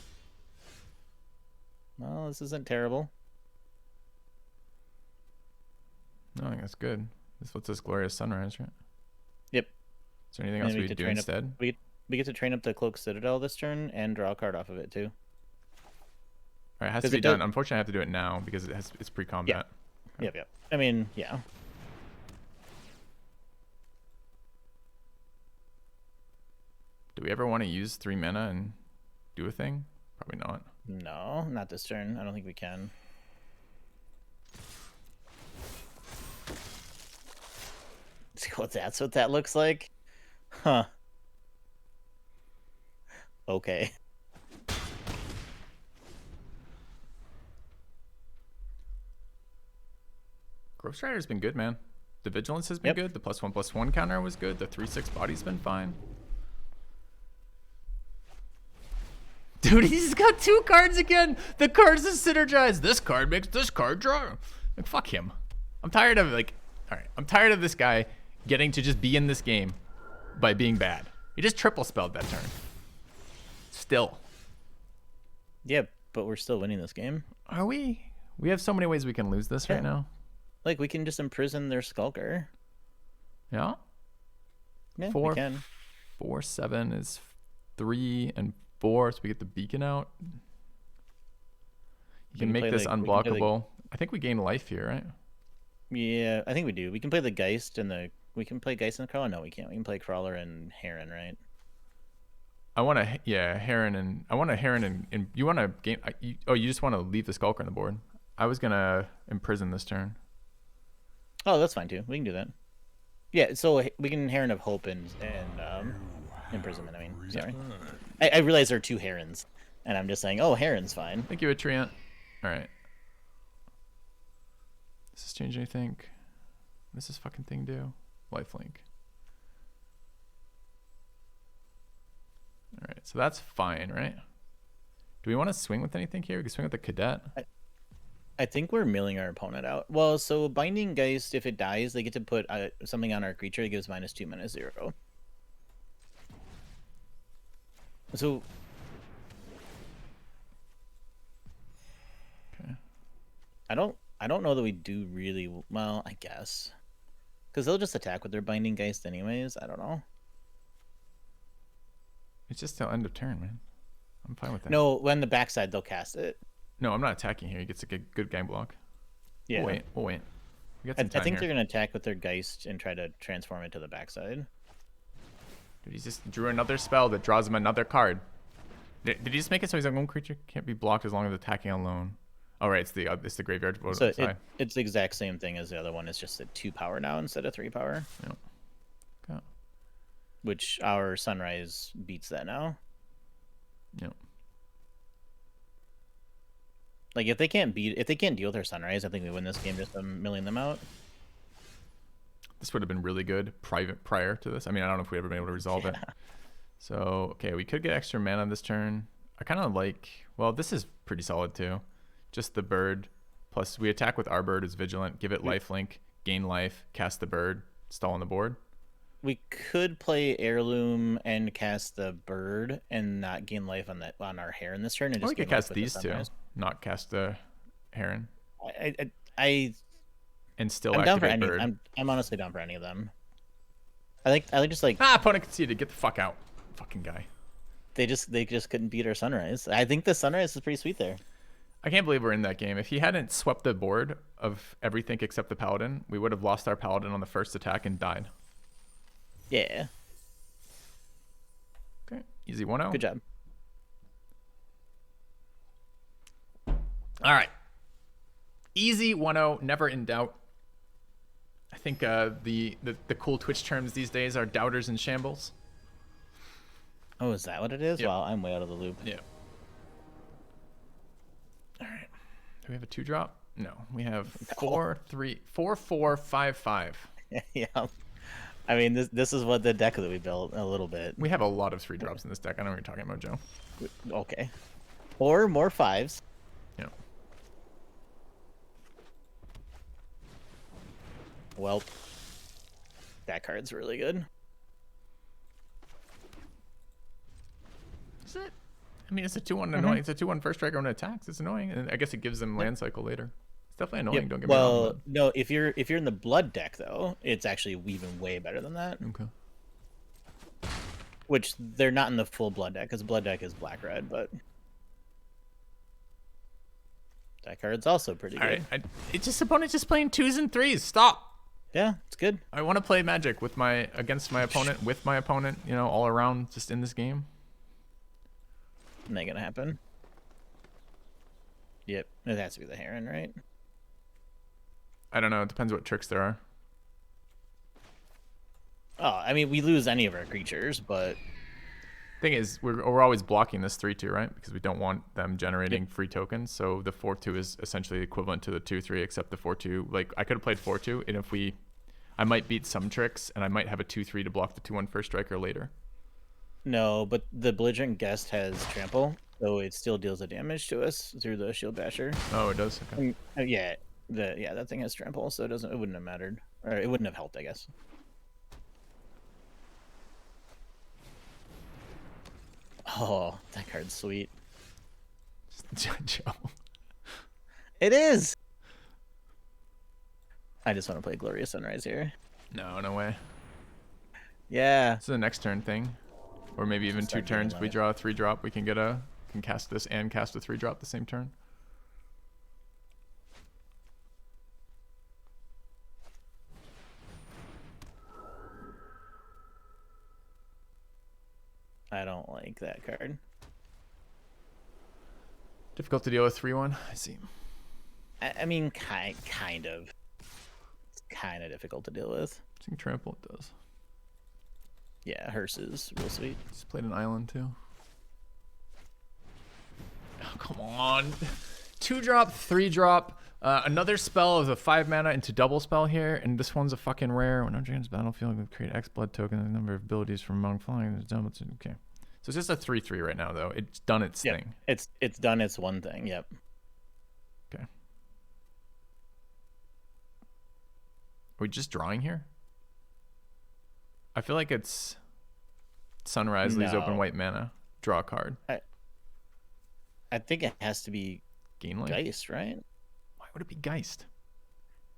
Well, this isn't terrible. No, I think that's good. This lets us Glorious Sunrise, right? Yep. Is there anything else we could do instead? We get to train up the Cloak Citadel this turn and draw a card off of it too. All right, it has to be done. Unfortunately, I have to do it now because it's pre-combat. Yeah. Yep. I mean, yeah. Do we ever want to use 3 mana and do a thing? Probably not. No, not this turn. I don't think we can. So that's what that looks like? Huh. Okay. Grove Strider's been good, man. The Vigilance has been good. The +1/+1 counter was good. The 3/6 body's been fine. Dude, he's got 2 cards again. The cards is synergized. This card makes this card draw. Like, fuck him. I'm tired of I'm tired of this guy getting to just be in this game by being bad. He just triple spelled that turn. Still. Yeah, but we're still winning this game. Are we? We have so many ways we can lose this right now. Like, we can just imprison their Skulker. Yeah? Yeah, Four. we can. 4, 7 is 3 and 4, so we get the beacon out. You can make this unblockable. I think we gain life here, right? Yeah, I think we do. We can play the Geist and the... We can play Geist and Crawler? No, we can't. We can play Crawler and Heron, right? I want to, yeah, Heron and... I want a Heron and you want to gain... you just want to leave the Skulker on the board. I was going to imprison this turn. Oh, that's fine, too. We can do that. Yeah, so we can Heron of Hope and imprisonment, I mean. Sorry. I realize there are 2 Herons, and I'm just saying, oh, Heron's fine. Thank you, Atriant. All right. Does this change anything? What does this fucking thing do? Lifelink. All right, so that's fine, right? Do we want to swing with anything here? We can swing with the Cadet. I think we're milling our opponent out. Well, so Binding Geist, if it dies, they get to put something on our creature that gives -2, -0. So... Okay. I don't know that we do really well, I guess. Because they'll just attack with their Binding Geist anyways. I don't know. It's just till end of turn, man. I'm fine with that. No, when the backside, they'll cast it. No, I'm not attacking here. He gets a good game block. Yeah. We'll wait. We got I some time think here. they're going to attack with their Geist and try to transform it to the backside. Dude, he just drew another spell that draws him another card. Did he just make it so his own creature can't be blocked as long as attacking alone? Oh, right. It's the graveyard. So it's the exact same thing as the other one. It's just a 2 power now instead of 3 power. Yep. Okay. Which our Sunrise beats that now. Yep. Like, if they can't deal with their Sunrise, I think we win this game just milling them out. This would have been really good prior to this. I mean, I don't know if we'd ever been able to resolve it. So, okay, we could get extra mana this turn. I kind of like... Well, this is pretty solid, too. Just the bird. Plus, we attack with our bird as Vigilant. Give it lifelink. Gain life. Cast the bird. Stall on the board. We could play Heirloom and cast the bird and not gain life on our Heron this turn. And just we could gain life cast with the these two. Sunrise. Not cast the Heron. And still I'm down for activate any. bird. I'm honestly down for any of them. I like just like Opponent conceded. Get the fuck out. Fucking guy. they just couldn't beat our Sunrise. I think the Sunrise is pretty sweet there. I can't believe we're in that game. If he hadn't swept the board of everything except the Paladin, we would have lost our Paladin on the first attack and died. Yeah. Okay. Easy 1-0. Good job. All right. Easy 1-0. Never in doubt. I think the cool Twitch terms these days are doubters and shambles. Oh, is that what it is? Yep. Wow, I'm way out of the loop. Yeah. All right. Do we have a 2-drop? No. We have 4, 3, 4, 4, 5, 5. Yeah. I mean, this is what the deck that we built a little bit. We have a lot of 3-drops in this deck. I know what you're talking about, Joe. Okay. 4 more 5s. Yeah. Well, that card's really good. Is it? I mean, it's a 2-1 annoying. It's a 2-1 first striker when it attacks. It's annoying, and I guess it gives them land cycle later. It's definitely annoying. Yep. Don't get me wrong. Well, no, if you're in the blood deck though, it's actually even way better than that. Okay. Which they're not in the full blood deck because blood deck is black red, but that card's also pretty All good. right. It's just opponent just playing 2s and 3s. Stop. Yeah, it's good. I want to play Magic with against my opponent, with my opponent. You know, all around, just in this game. Not gonna happen. Yep, it has to be the Heron, right? I don't know. It depends what tricks there are. Oh, I mean, we lose any of our creatures, but Thing is, we're always blocking this 3-2, right? Because we don't want them generating free tokens. So the 4-2 is essentially equivalent to the 2-3, except the 4-2. Like, I could have played 4-2, and if I might beat some tricks, and I might have a 2-3 to block the 2-1 first striker later. no. But the Belligerent Guest has trample, so it still deals the damage to us through the Shield Basher. Oh, it does? Okay. Yeah, that thing has trample, so it wouldn't have mattered, or it wouldn't have helped, I guess. Oh, that card's sweet. Joe. It is. I just want to play Glorious Sunrise here. No, no way. Yeah. This is a next turn thing, or maybe even 2 Start getting turns. If we light. draw a 3-drop, we can cast this and cast a 3-drop the same turn. I don't like that card. Difficult to deal with 3-1. I see. I mean, kind of. It's kind of difficult to deal with. I think trample it does. Yeah, Hearse is real sweet. Just played an island too. Oh, come on. 2-drop, 3-drop. Another spell of a 5 mana into double spell here, and this one's a fucking rare. When entering this battlefield, we create X blood token. The number of abilities from among flying is done. Okay, so it's just a 3/3 right now, though. It's done its thing. It's done its one thing. Yep. Okay. Are we just drawing here? I feel like it's Sunrise leaves open No. white mana. Draw a card. I think it has to be Gain life. Geist, right? Why would it be Geist?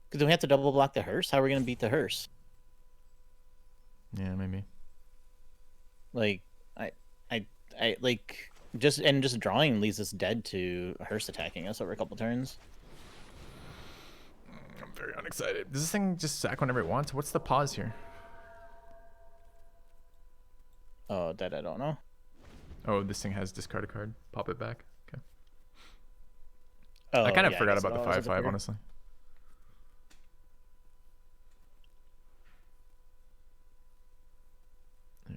Because we have to double block the Hearse. How are we gonna beat the Hearse? Yeah, maybe. Like, I like just drawing leaves us dead to Hearse attacking us over a couple turns. I'm very unexcited. Does this thing just sack whenever it wants? What's the pause here? Oh, that I don't know. Oh, this thing has discard a card. Pop it back. Okay. Oh, I kind of yeah, forgot guess about it the all has a 5/5, trigger. honestly. Yeah.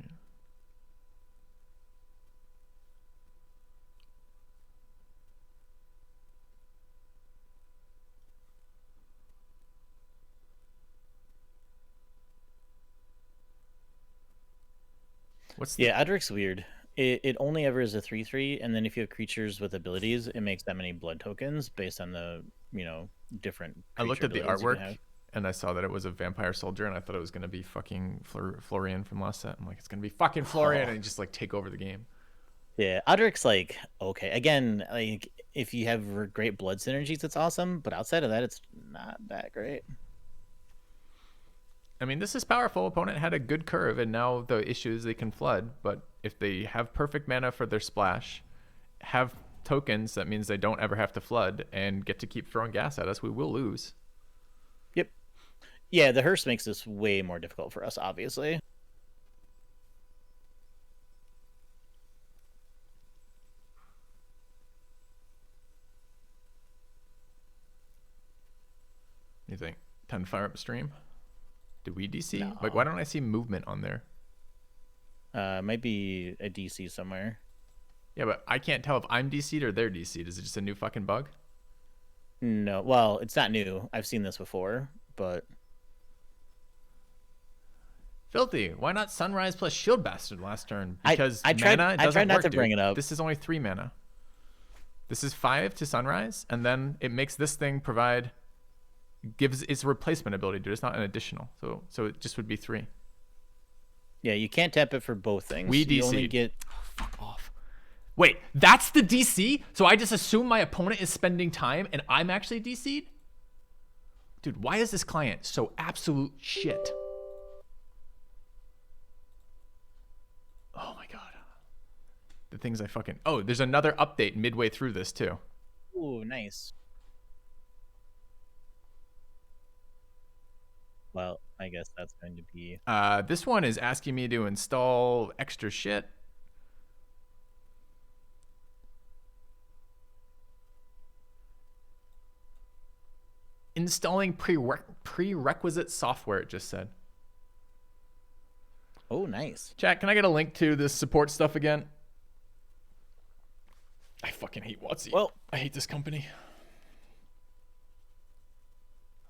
What's the Yeah, Adric's weird. It only ever is a 3/3, and then if you have creatures with abilities, it makes that many blood tokens based on the different. I looked creature at the abilities you can artwork have. and I saw that it was a vampire soldier, and I thought it was gonna be fucking Florian from last set. I'm like, it's gonna be fucking Florian, Oh. and just like take over the game. Yeah, Adric's like okay. Again, like if you have great blood synergies, it's awesome. But outside of that, it's not that great. I mean, this is powerful. Opponent had a good curve, and now the issue is they can flood. But if they have perfect mana for their splash, have tokens, that means they don't ever have to flood and get to keep throwing gas at us. We will lose. Yep. Yeah, the Hearse makes this way more difficult for us, obviously. You think? Time to fire up stream? Did we DC? No. Like, why don't I see movement on there? Might be a DC somewhere. Yeah, but I can't tell if I'm DC'd or they're DC'd. Is it just a new fucking bug? No, well, it's not new. I've seen this before, but Filthy. Why not Sunrise plus Shield Bastard last turn? I Because tried- mana I doesn't tried not work, to bring dude. it up. This is only 3 mana. This is 5 to Sunrise, and then it makes this thing gives its replacement ability, dude. It's not an additional. So it just would be 3. yeah, you can't tap it for both things. We You only DC'd. get Fuck off. Wait, that's the DC? So I just assume my opponent is spending time and I'm actually DC'd? Dude, why is this client so absolute shit? Oh my god. The things I fucking... Oh, there's another update midway through this too. ooh, nice. Well, I guess that's going to be This one is asking me to install extra shit. Installing prerequisite software, it just said. oh, nice. Chat, can I get a link to this support stuff again? I fucking hate WotC. Well, I hate this company.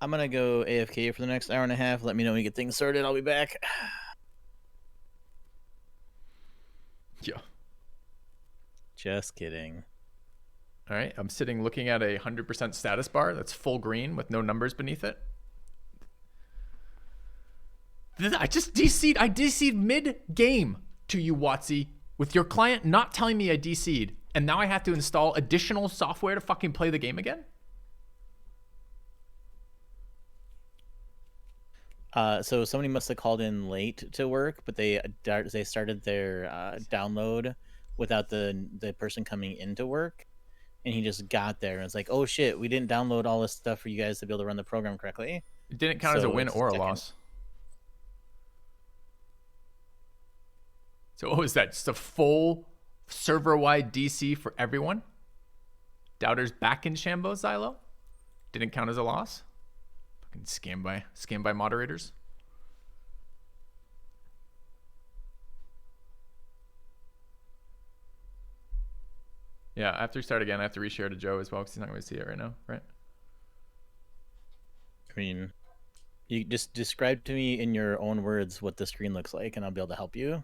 I'm gonna go AFK for the next hour and a half. Let me know when you get things sorted. I'll be back. Yeah. Just kidding. All right, I'm sitting looking at a 100% status bar that's full green with no numbers beneath it. I just DC'd. I DC'd mid-game to you, WotC. with your client not telling me I DC'd, and now I have to install additional software to fucking play the game again? So somebody must have called in late to work, but they started their download without the person coming into work, and he just got there and it's like, oh shit, we didn't download all this stuff for you guys to be able to run the program correctly. It didn't count as a So win it's or a second. loss. So what was that? Just a full server-wide DC for everyone? Doubters back in Shambo Xylo? Didn't count as a loss? Fucking scam by moderators. Yeah, after we start again, I have to reshare to Joe as well because he's not going to see it right now, right? I mean, you just describe to me in your own words what the screen looks like, and I'll be able to help you.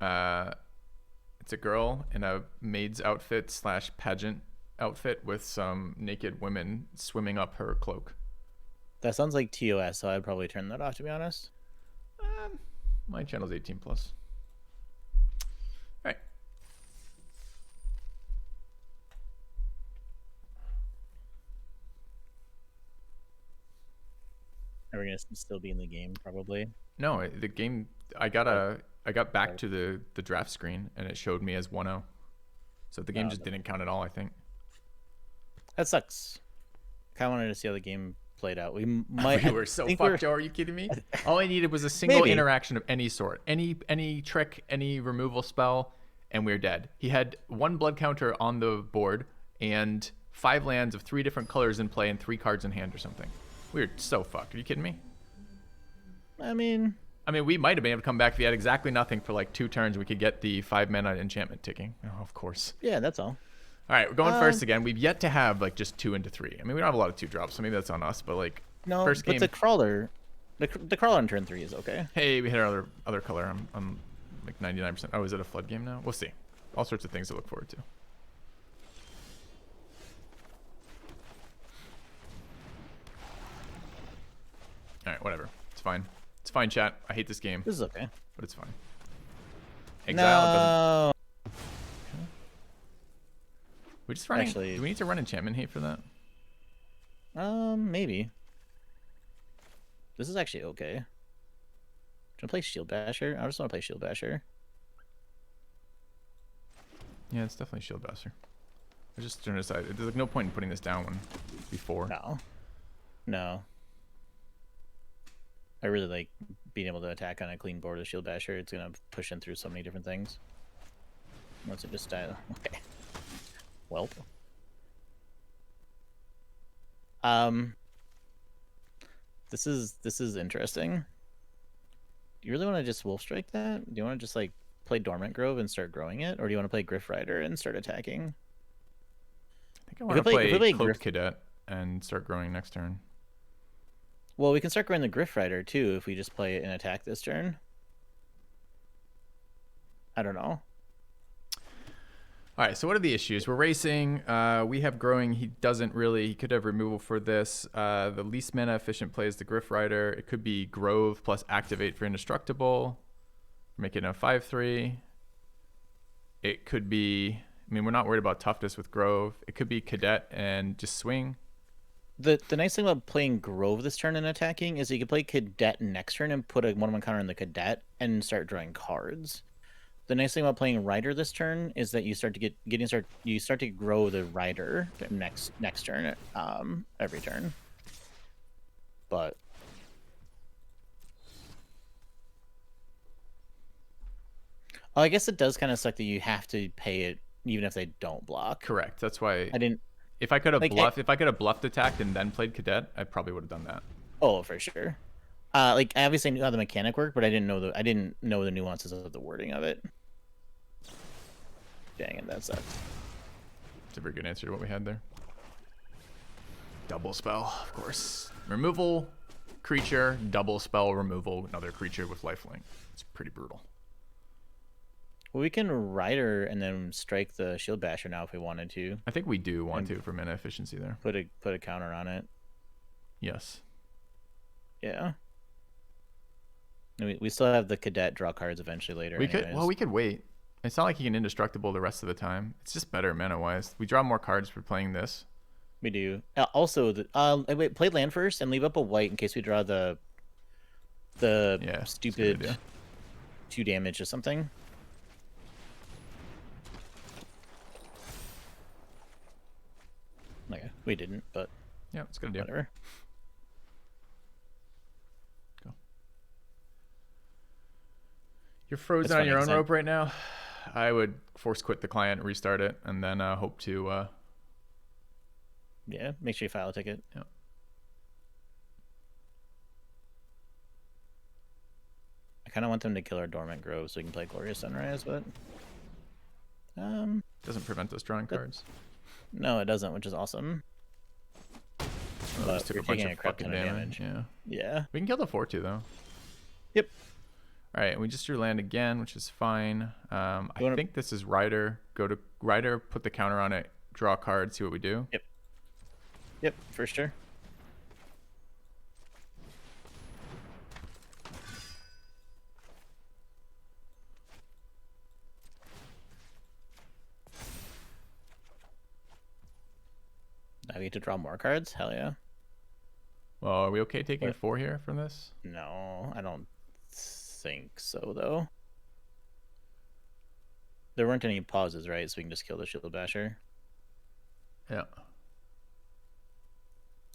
It's a girl in a maid's outfit / pageant outfit with some naked women swimming up her cloak. That sounds like TOS, so I'd probably turn that off, to be honest. My channel's 18+. All right. Are we gonna still be in the game? Probably. No, the game. I got back to the draft screen and it showed me as 1-0. So the game just didn't count at all, I think. That sucks. Kind of wanted to see how the game played out. We might. We were so fucked, Joe. Are you kidding me? All I needed was a single Maybe. interaction of any sort, any trick, any removal spell, and we're dead. He had 1 blood counter on the board and 5 lands of 3 different colors in play and 3 cards in hand or something. We were so fucked. Are you kidding me? I mean, we might have been able to come back if he had exactly nothing for like 2 turns. We could get the 5 mana enchantment ticking. Oh, of course. yeah, that's all. All right, we're going first again. We've yet to have like just 2 into 3. We don't have a lot of 2 drops, so maybe that's on us. But like, No, first game. but the crawler, the crawler on turn 3 is okay. Hey, we hit our other color. I'm like 99%. Oh, is it a flood game now? We'll see. All sorts of things to look forward to. All right, whatever. It's fine. It's fine, chat. I hate this game, This is okay. but it's fine. Exile doesn't. No. We just running. Actually- Do we need to run enchantment hate for that? Maybe. This is actually okay. Do you want to play Shield Basher? I just want to play Shield Basher. Yeah, it's definitely shield basher. I just trying to decide. There's like no point in putting this down when before. No. No. I really like being able to attack on a clean board with Shield Basher. It's going to push in through so many different things. Once it just dies. Okay. Welp. This is interesting. Do you really want to just Wolf Strike that? Do you want to just like play Dormant Grove and start growing it? Or do you want to play Griff Rider and start attacking? I think I want to if we play play Cloaked Griff- Cadet and start growing next turn. Well, we can start growing the Griff Rider too if we just play it and attack this turn. I don't know. All right, so what are the issues? We're racing. We have growing. He doesn't really. He could have removal for this. The least mana efficient play is the Griff Rider. It could be Grove plus Activate for Indestructible. Make it a 5/3. It could be. We're not worried about toughness with Grove. It could be Cadet and just swing. The nice thing about playing Grove this turn and attacking is you can play Cadet next turn and put a 1/1 counter on the Cadet and start drawing cards. The nice thing about playing Rider this turn is that you start to grow the Rider next turn, every turn. But I guess it does kind of suck that you have to pay it even if they don't block. Correct. That's why. I didn't. If I could have like, bluffed attacked and then played Cadet, I probably would have done that. Oh, for sure. Like I obviously knew how the mechanic worked, but I didn't know the nuances of the wording of it. Dang it, that sucks. It's a very good answer to what we had there. Double spell, of course. Removal, creature, double spell, removal, another creature with lifelink. It's pretty brutal. Well, we can Rider and then strike the Shield Basher now if we wanted to. I think we do want to for mana efficiency there. Put a counter on it. Yes. Yeah. And we still have the Cadet draw cards eventually later. We could. anyways. Well, we could wait. It's not like he can indestructible the rest of the time. It's just better mana-wise. We draw more cards for playing this. We do. Also, wait, play land first and leave up a white in case we draw the Yeah, that's a good stupid idea. 2 damage or something. Okay, we didn't, but Yeah, it's a good idea. whatever. Go. You're frozen That's on funny, your own 'cause rope right now. I would force quit the client, restart it, and then hope to. Yeah, make sure you file a ticket. Yeah. I kind of want them to kill our Dormant Grove so we can play Glorious Sunrise, but Doesn't prevent us drawing cards. no, it doesn't, which is awesome. Oh, But just took we're a bunch taking of a crap fucking ton of damage. damage. Yeah. Yeah. We can kill the 4/2 though. Yep. All right, we just drew land again, which is fine. I wanna- think this is Rider. Go to Rider, put the counter on it, draw a card, see what we do. Yep, for sure. Now we get to draw more cards? Hell yeah. Well, are we okay taking What? 4 here from this? No, I don't think so, though. There weren't any pauses, right? So we can just kill the Shield Basher. Yeah.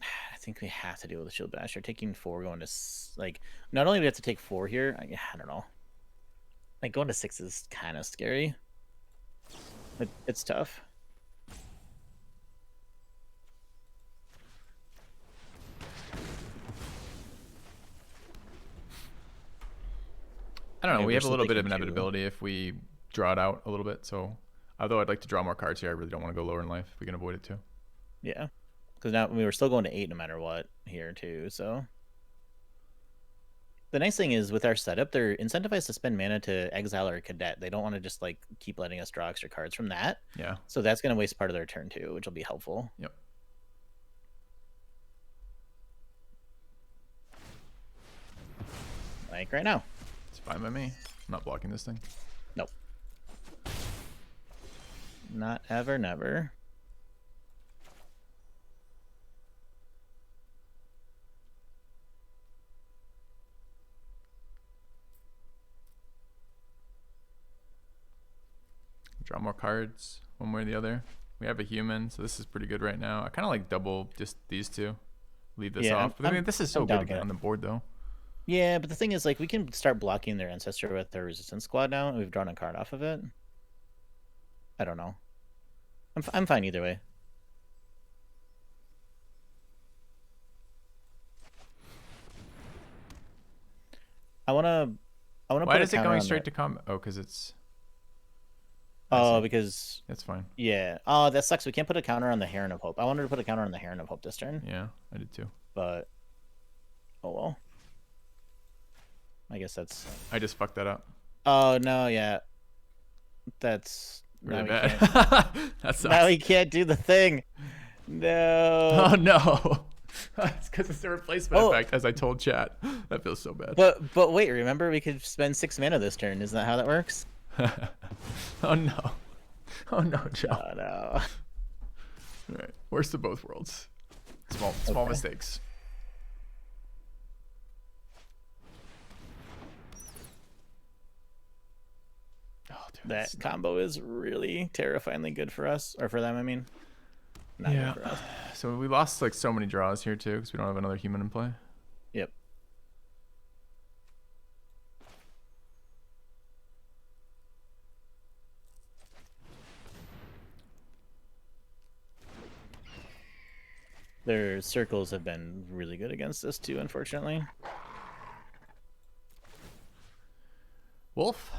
I think we have to deal with the Shield Basher. Taking 4, going to like, not only do we have to take 4 here, I don't know. Like going to 6 is kind of scary. It's tough. I don't know. Yeah, We we're have a still little bit of taking 2. inevitability if we draw it out a little bit. So, although I'd like to draw more cards here, I really don't want to go lower in life if we can avoid it too. Yeah, because now we were still going to 8 no matter what here too. So the nice thing is with our setup, they're incentivized to spend mana to exile our cadet. They don't want to just like keep letting us draw extra cards from that. Yeah. So that's going to waste part of their turn too, which will be helpful. Yep. Like right now. It's fine by me. I'm not blocking this thing. Nope. Not ever, never. Draw more cards one way or the other. We have a human, so this is pretty good right now. I kind of like double just these two. Leave this Yeah, off. But I mean, this is so I'm good down to get with on the board, though. Yeah, but the thing is, like, we can start blocking their ancestor with their resistance squad now, and we've drawn a card off of it. I don't know. I'm fine either way. I wanna Why put a is it counter going on straight that. to combat? Oh, because it's... Oh, see. because That's fine. yeah. Oh, that sucks. We can't put a counter on the Heron of Hope. I wanted to put a counter on the Heron of Hope this turn, Yeah, I did too. but oh well. I guess that's. I just fucked that up. Oh no, yeah. That's Really now bad. We can't, That sucks. now we can't do the thing. No. Oh, no. It's because it's the replacement Oh. effect, as I told chat. That feels so bad. But wait, remember we could spend 6 mana this turn. Isn't that how that works? Oh, no. Oh, no, Joe. Oh no. All right. Worst of both worlds. Small Okay. mistakes. Oh, dude, That that's- combo is really terrifyingly good for us, or for them. I mean, not Yeah. good for us. So we lost like so many draws here too because we don't have another human in play. Yep. Their circles have been really good against us too, unfortunately. Wolf.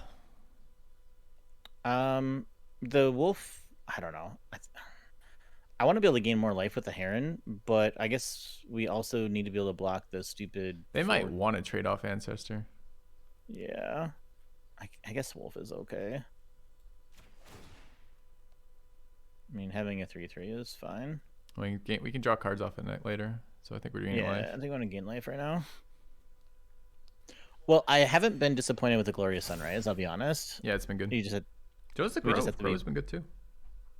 The wolf, I don't know. I want to be able to gain more life with the heron, but I guess we also need to be able to block the stupid. They might forward- want to trade off ancestor. Yeah. I guess wolf is okay. I mean, having a 3/3 is fine. We can draw cards off in it later. So I think we're doing Yeah, life. I think I want to gain life right now. Well, I haven't been disappointed with the Glorious Sunrise, I'll be honest. Yeah, it's been good. You just had, Joe's the We just Grove. have to be- Grove's been good too.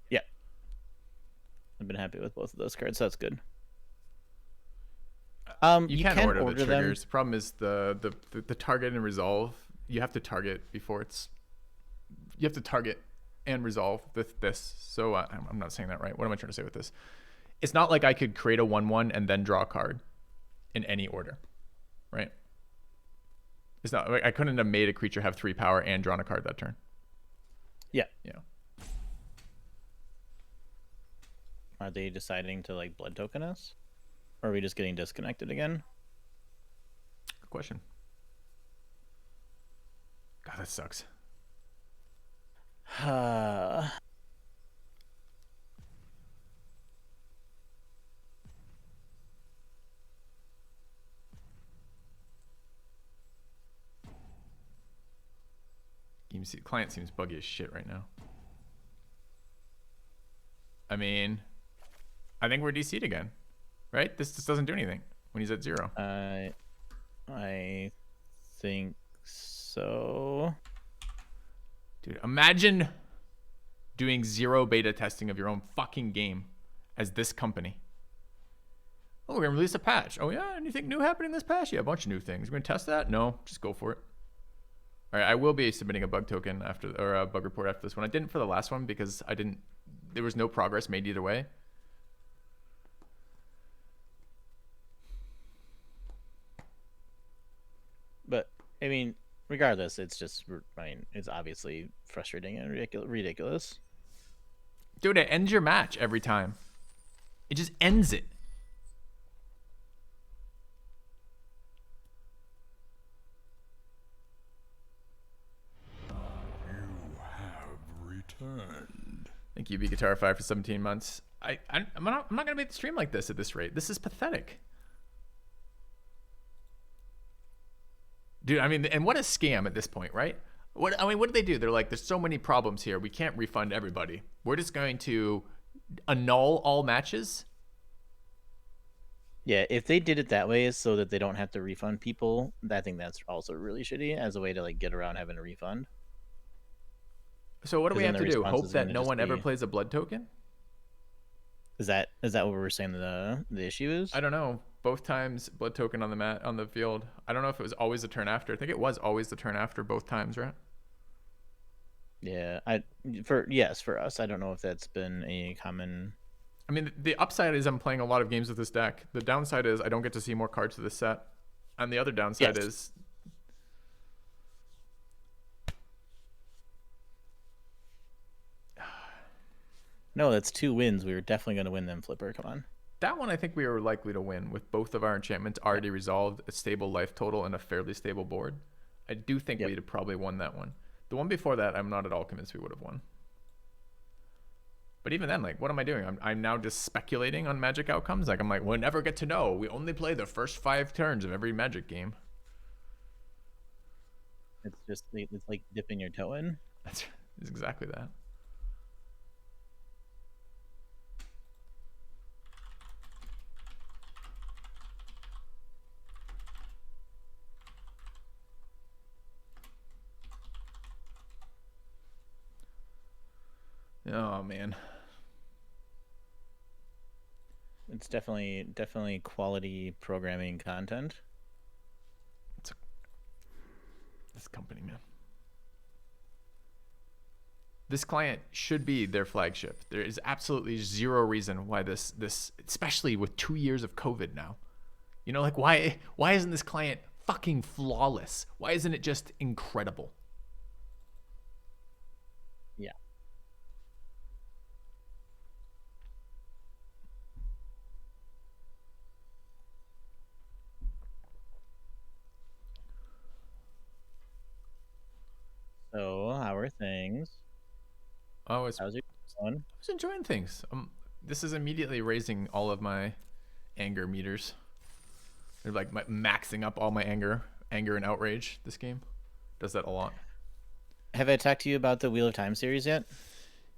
Yeah, I've been happy with both of those cards, so that's good. You You can can order the order them. triggers. The problem is the target and resolve. You have to target before it's. You have to target and resolve with this. So I'm not saying that right. What am I trying to say with this? It's not like I could create a 1/1 and then draw a card in any order, right? It's not like I couldn't have made a creature have 3 power and drawn a card that turn. Yeah. Yeah. Are they deciding to like blood token us? Or are we just getting disconnected again? Good question. God, that sucks. Client seems buggy as shit right now. I mean, I think we're DC'd again, right? This just doesn't do anything when he's at 0. I think so. Dude, imagine doing 0 beta testing of your own fucking game as this company. Oh, we're gonna release a patch. Oh yeah, anything new happening this patch? Yeah, a bunch of new things. We're gonna test that? No, just go for it. All right, I will be submitting a bug token after, or a bug report after this one. I didn't for the last one because there was no progress made either way. But I mean, regardless, it's obviously frustrating and ridiculous. Dude, it ends your match every time. It just ends it. You have returned. Thank you, Guitar5 for 17 months. I'm not gonna make the stream like this at this rate. This is pathetic. Dude, I mean, and what a scam at this point, right? What do they do? They're like, there's so many problems here. We can't refund everybody. We're just going to annul all matches. Yeah, if they did it that way so that they don't have to refund people, I think that's also really shitty as a way to like get around having a refund. So what do we 'Cause have then to the do? response Hope is that gonna no just one ever be- plays a blood token? Is that what we're saying the issue is? I don't know. Both times blood token on the field. I don't know if it was always the turn after. I think it was always the turn after both times, right? Yeah, for us, I don't know if that's been a common. I mean, the upside is I'm playing a lot of games with this deck. The downside is I don't get to see more cards to this set. And the other downside Yes. is No, that's 2 wins. We were definitely going to win them, Flipper. Come on. that one I think we were likely to win with both of our enchantments already resolved, a stable life total, and a fairly stable board. I do think Yep. we'd have probably won that one. The one before that, I'm not at all convinced we would have won. But even then, like, what am I doing? I'm now just speculating on Magic outcomes. Like, I'm like, we'll never get to know. We only play the first 5 turns of every Magic game. It's like dipping your toe in. That's it's exactly that. Oh man. It's definitely quality programming content. This company, man. This client should be their flagship. There is absolutely zero reason why this especially with 2 years of COVID now. You know, like why isn't this client fucking flawless? Why isn't it just incredible? Yeah. So, how are things? Oh, it's How's your son? I was enjoying things. This is immediately raising all of my anger meters. They're like maxing up all my anger and outrage. This game does that a lot. Have I talked to you about the Wheel of Time series yet?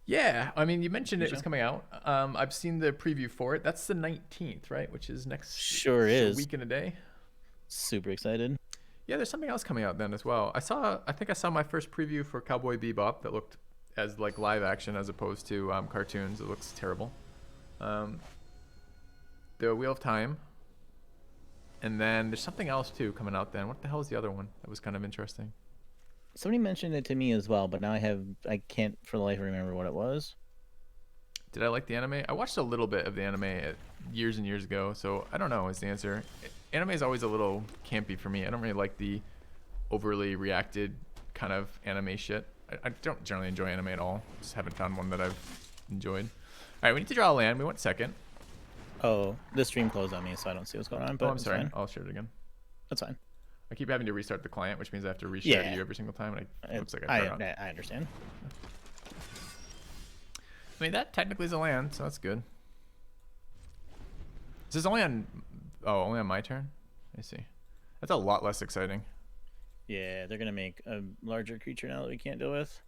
Yeah, I mean, you mentioned Did it was you? coming out. I've seen the preview for it. That's the 19th, right? Which is next. Sure it's is. a week and a day. Super excited. Yeah, there's something else coming out then as well. I think I saw my first preview for Cowboy Bebop that looked as like live action as opposed to cartoons. It looks terrible. The Wheel of Time. And then there's something else too coming out then. What the hell is the other one? That was kind of interesting. Somebody mentioned it to me as well, but now I can't for the life remember what it was. Did I like the anime? I watched a little bit of the anime years and years ago, so I don't know is the answer. Anime is always a little campy for me. I don't really like the overly reacted kind of anime shit. I don't generally enjoy anime at all. Just haven't found one that I've enjoyed. All right, we need to draw a land. We went second. Oh, the stream closed on me, so I don't see what's going on. But Oh, I'm sorry. Fine. I'll share it again. That's fine. I keep having to restart the client, which means I have to reshare to Yeah. you every single time, and it looks like I forgot. I understand. I mean, that technically is a land, so that's good. This is only on... Oh, only on my turn? I see. That's a lot less exciting. Yeah, they're gonna make a larger creature now that we can't deal with.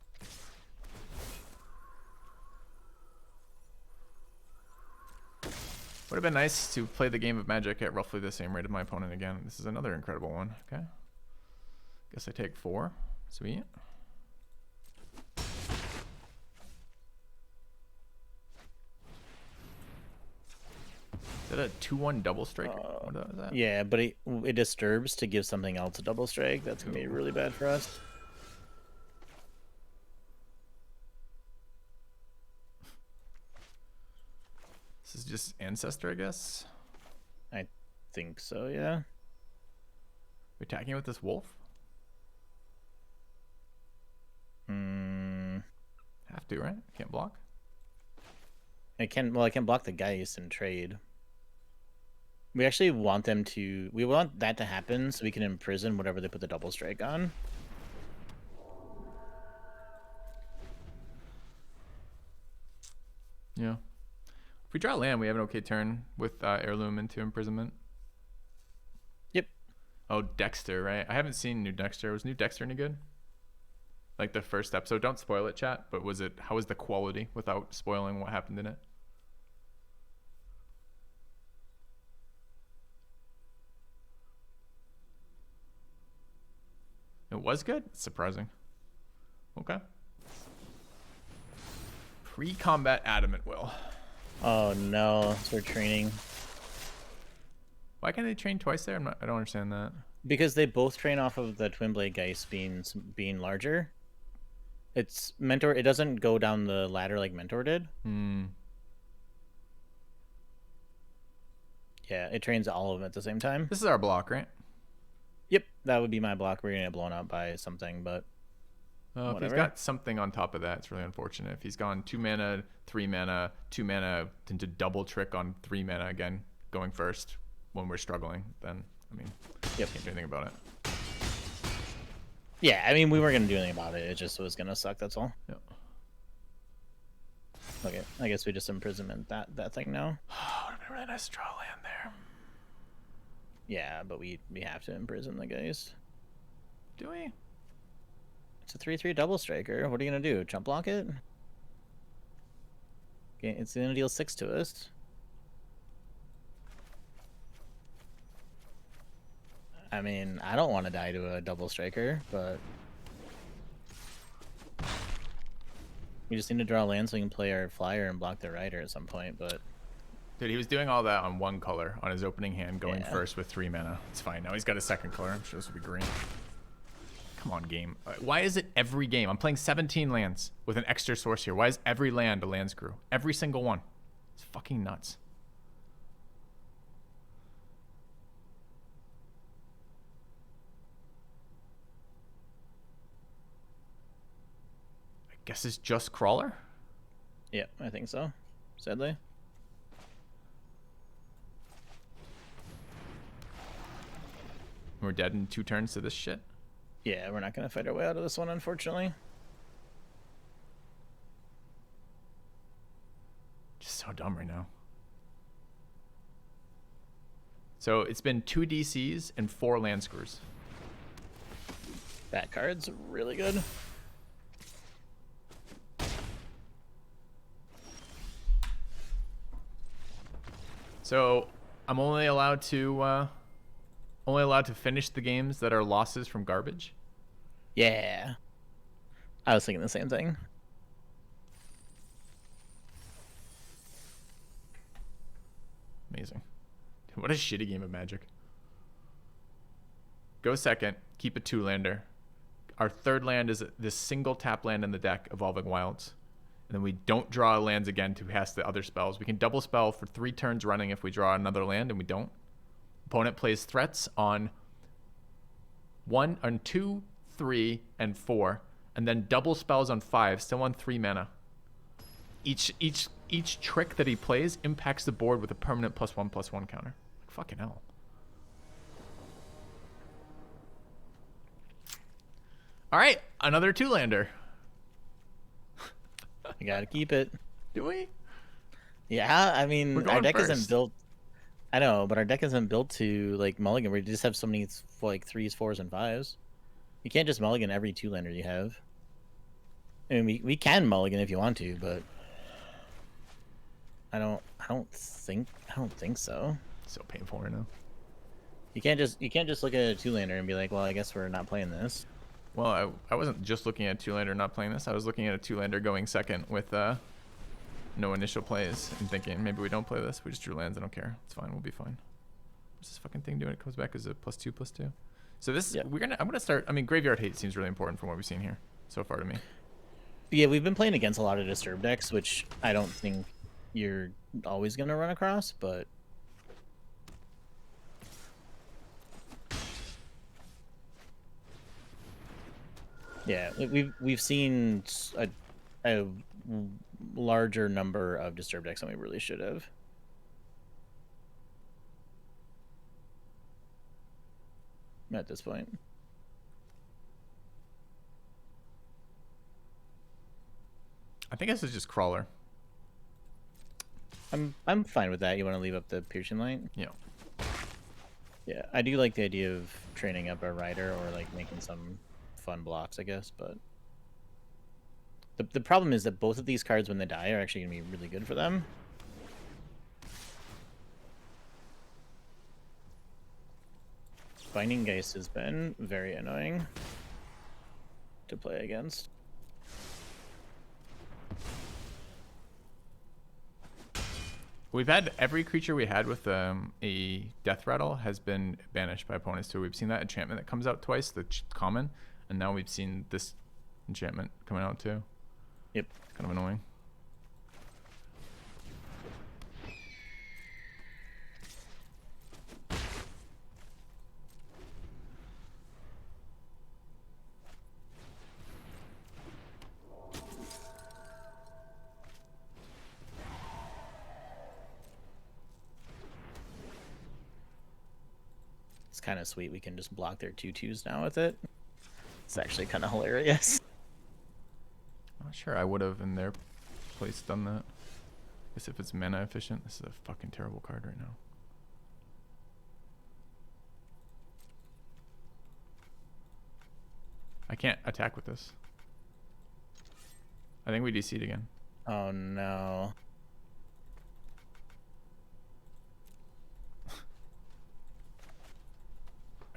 Would have been nice to play the game of Magic at roughly the same rate of my opponent again. This is another incredible one. Okay. Guess I take 4. Sweet. Is that a 2/1 double strike? What is that? Yeah, but it disturbs to give something else a double strike. That's gonna be really bad for us. This is just Ancestor, I guess. I think so. Yeah. We're attacking with this wolf? Hmm. Have to, right? Can't block. I can. Well, I can block the Geist and trade. We actually want them to. We want that to happen so we can imprison whatever they put the double strike on. Yeah. If we draw land, we have an okay turn with Heirloom into Imprisonment. Yep. Oh, Dexter, right? I haven't seen New Dexter. Was New Dexter any good? Like the first episode. Don't spoil it, chat. But was it? How was the quality without spoiling what happened in it? It was good? It's surprising. Okay. Pre-combat Adamant Will. Oh no, so we're training Why can't they train twice there? I don't understand that. because they both train off of the Twin Blade Geist being larger. It's Mentor. It doesn't go down the ladder like Mentor did. Hmm. Yeah, it trains all of them at the same time. This is our block, right? Yep, that would be my block. We're gonna get blown up by something, but If he's whatever. got something on top of that, it's really unfortunate. If he's gone 2 mana, 3 mana, 2 mana into double trick on 3 mana again, going first when we're struggling, then I mean, Yep. can't do anything about it. Yeah, I mean we weren't gonna do anything about it. It just was gonna suck. That's all. Yep. Okay, I guess we just imprisonment that thing now. Oh, it would have been really nice to draw a land there. Yeah, but we have to imprison the Geist. Do we? It's a 3/3 double striker. What are you gonna do? Jump block it? Okay, it's gonna deal 6 to us. I mean, I don't want to die to a double striker, but we just need to draw land so we can play our flyer and block the rider at some point. But Dude, he was doing all that on 1 color on his opening hand, going Yeah. first with 3 mana. It's fine. Now he's got a 2nd color. I'm sure this will be great. Come on, game. Why is it every game? I'm playing 17 lands with an extra source here. Why is every land a land screw? Every single one. It's fucking nuts. I guess it's just Crawler? yeah, I think so. Sadly. We're dead in 2 turns to this shit? Yeah, we're not gonna fight our way out of this one, unfortunately. Just so dumb right now. So it's been 2 DCs and 4 land screws. That card's really good. So I'm only allowed to finish the games that are losses from garbage. Yeah. I was thinking the same thing. Amazing. What a shitty game of Magic. Go second. Keep a 2-lander. Our third land is this single tap land in the deck, Evolving Wilds. And then we don't draw lands again to cast the other spells. We can double spell for 3 turns running if we draw another land, and we don't. Opponent plays threats on 2, 3, and 4, and then double spells on 5, still on 3 mana. Each trick that he plays impacts the board with a permanent +1/+1 counter. Like, fucking hell. All right, another 2-lander. You gotta keep it. Do we? Yeah, I mean, We're our going deck first. isn't built. I know, but our deck isn't built to like mulligan. We just have so many like 3s, 4s, and 5s. You can't just mulligan every 2-lander you have. I mean, we can mulligan if you want to, but I don't think so. So painful right now. You can't just look at a 2-lander and be like, well, I guess we're not playing this. Well, I wasn't just looking at a 2-lander not playing this. I was looking at a 2-lander going second with no initial plays and thinking maybe we don't play this. We just drew lands. I don't care. It's fine. We'll be fine. What's this fucking thing doing? It comes back as a +2/+2. So this Yeah. I'm gonna start. I mean, Graveyard Hate seems really important from what we've seen here so far to me. Yeah, we've been playing against a lot of disturb decks, which I don't think you're always gonna run across, but yeah, we've seen a larger number of disturb decks than we really should have. At this point. I think this is just Crawler. I'm fine with that. You want to leave up the piercing light? Yeah. Yeah, I do like the idea of training up a rider or like making some fun blocks, I guess, but the problem is that both of these cards when they die are actually gonna be really good for them. Binding Geist has been very annoying to play against. We've had every creature we had with a Death Rattle has been banished by opponents too. We've seen that enchantment that comes out twice, the common, and now we've seen this enchantment coming out too. Yep. Kind of annoying. It's kind of sweet. We can just block their 2/2s now with it. It's actually kind of hilarious. I'm not sure I would have in their place done that. I guess if it's mana efficient, this is a fucking terrible card right now. I can't attack with this. I think we DC'd again. Oh no.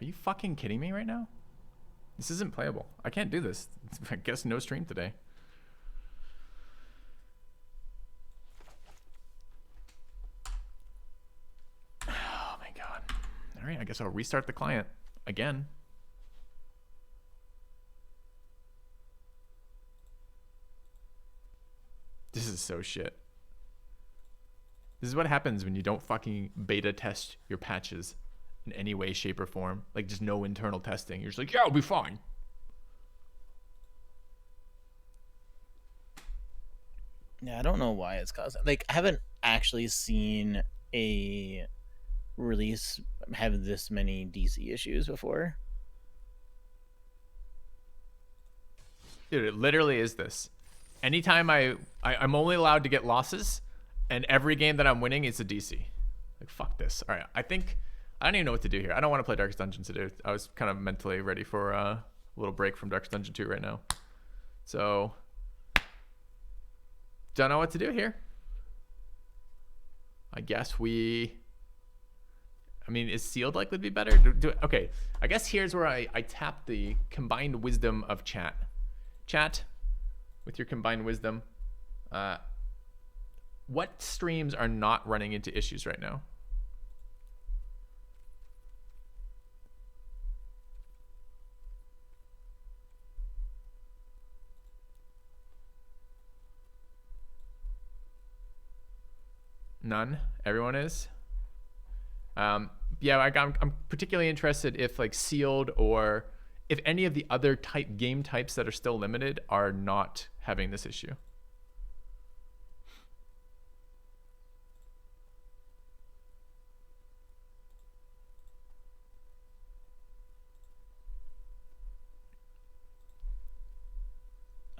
Are you fucking kidding me right now? This isn't playable. I can't do this. I guess no stream today. Oh my god. All right, I guess I'll restart the client again. This is so shit. This is what happens when you don't fucking beta test your patches in any way, shape, or form. Like, just no internal testing. You're just like, yeah, it'll be fine. Yeah, I don't know why it's caused. Like, I haven't actually seen a release have this many DC issues before. Dude, it literally is this. Anytime I'm only allowed to get losses, and every game that I'm winning is a DC. Like, fuck this. All right, I don't even know what to do here. I don't want to play Darkest Dungeon today. I was kind of mentally ready for a little break from Darkest Dungeon 2 right now. So, don't know what to do here. I guess is Sealed likely to be better? Okay, I guess here's where I tap the combined wisdom of chat. Chat, with your combined wisdom, what streams are not running into issues right now? None. Everyone is. Yeah, I'm particularly interested if like sealed or if any of the other game types that are still limited are not having this issue.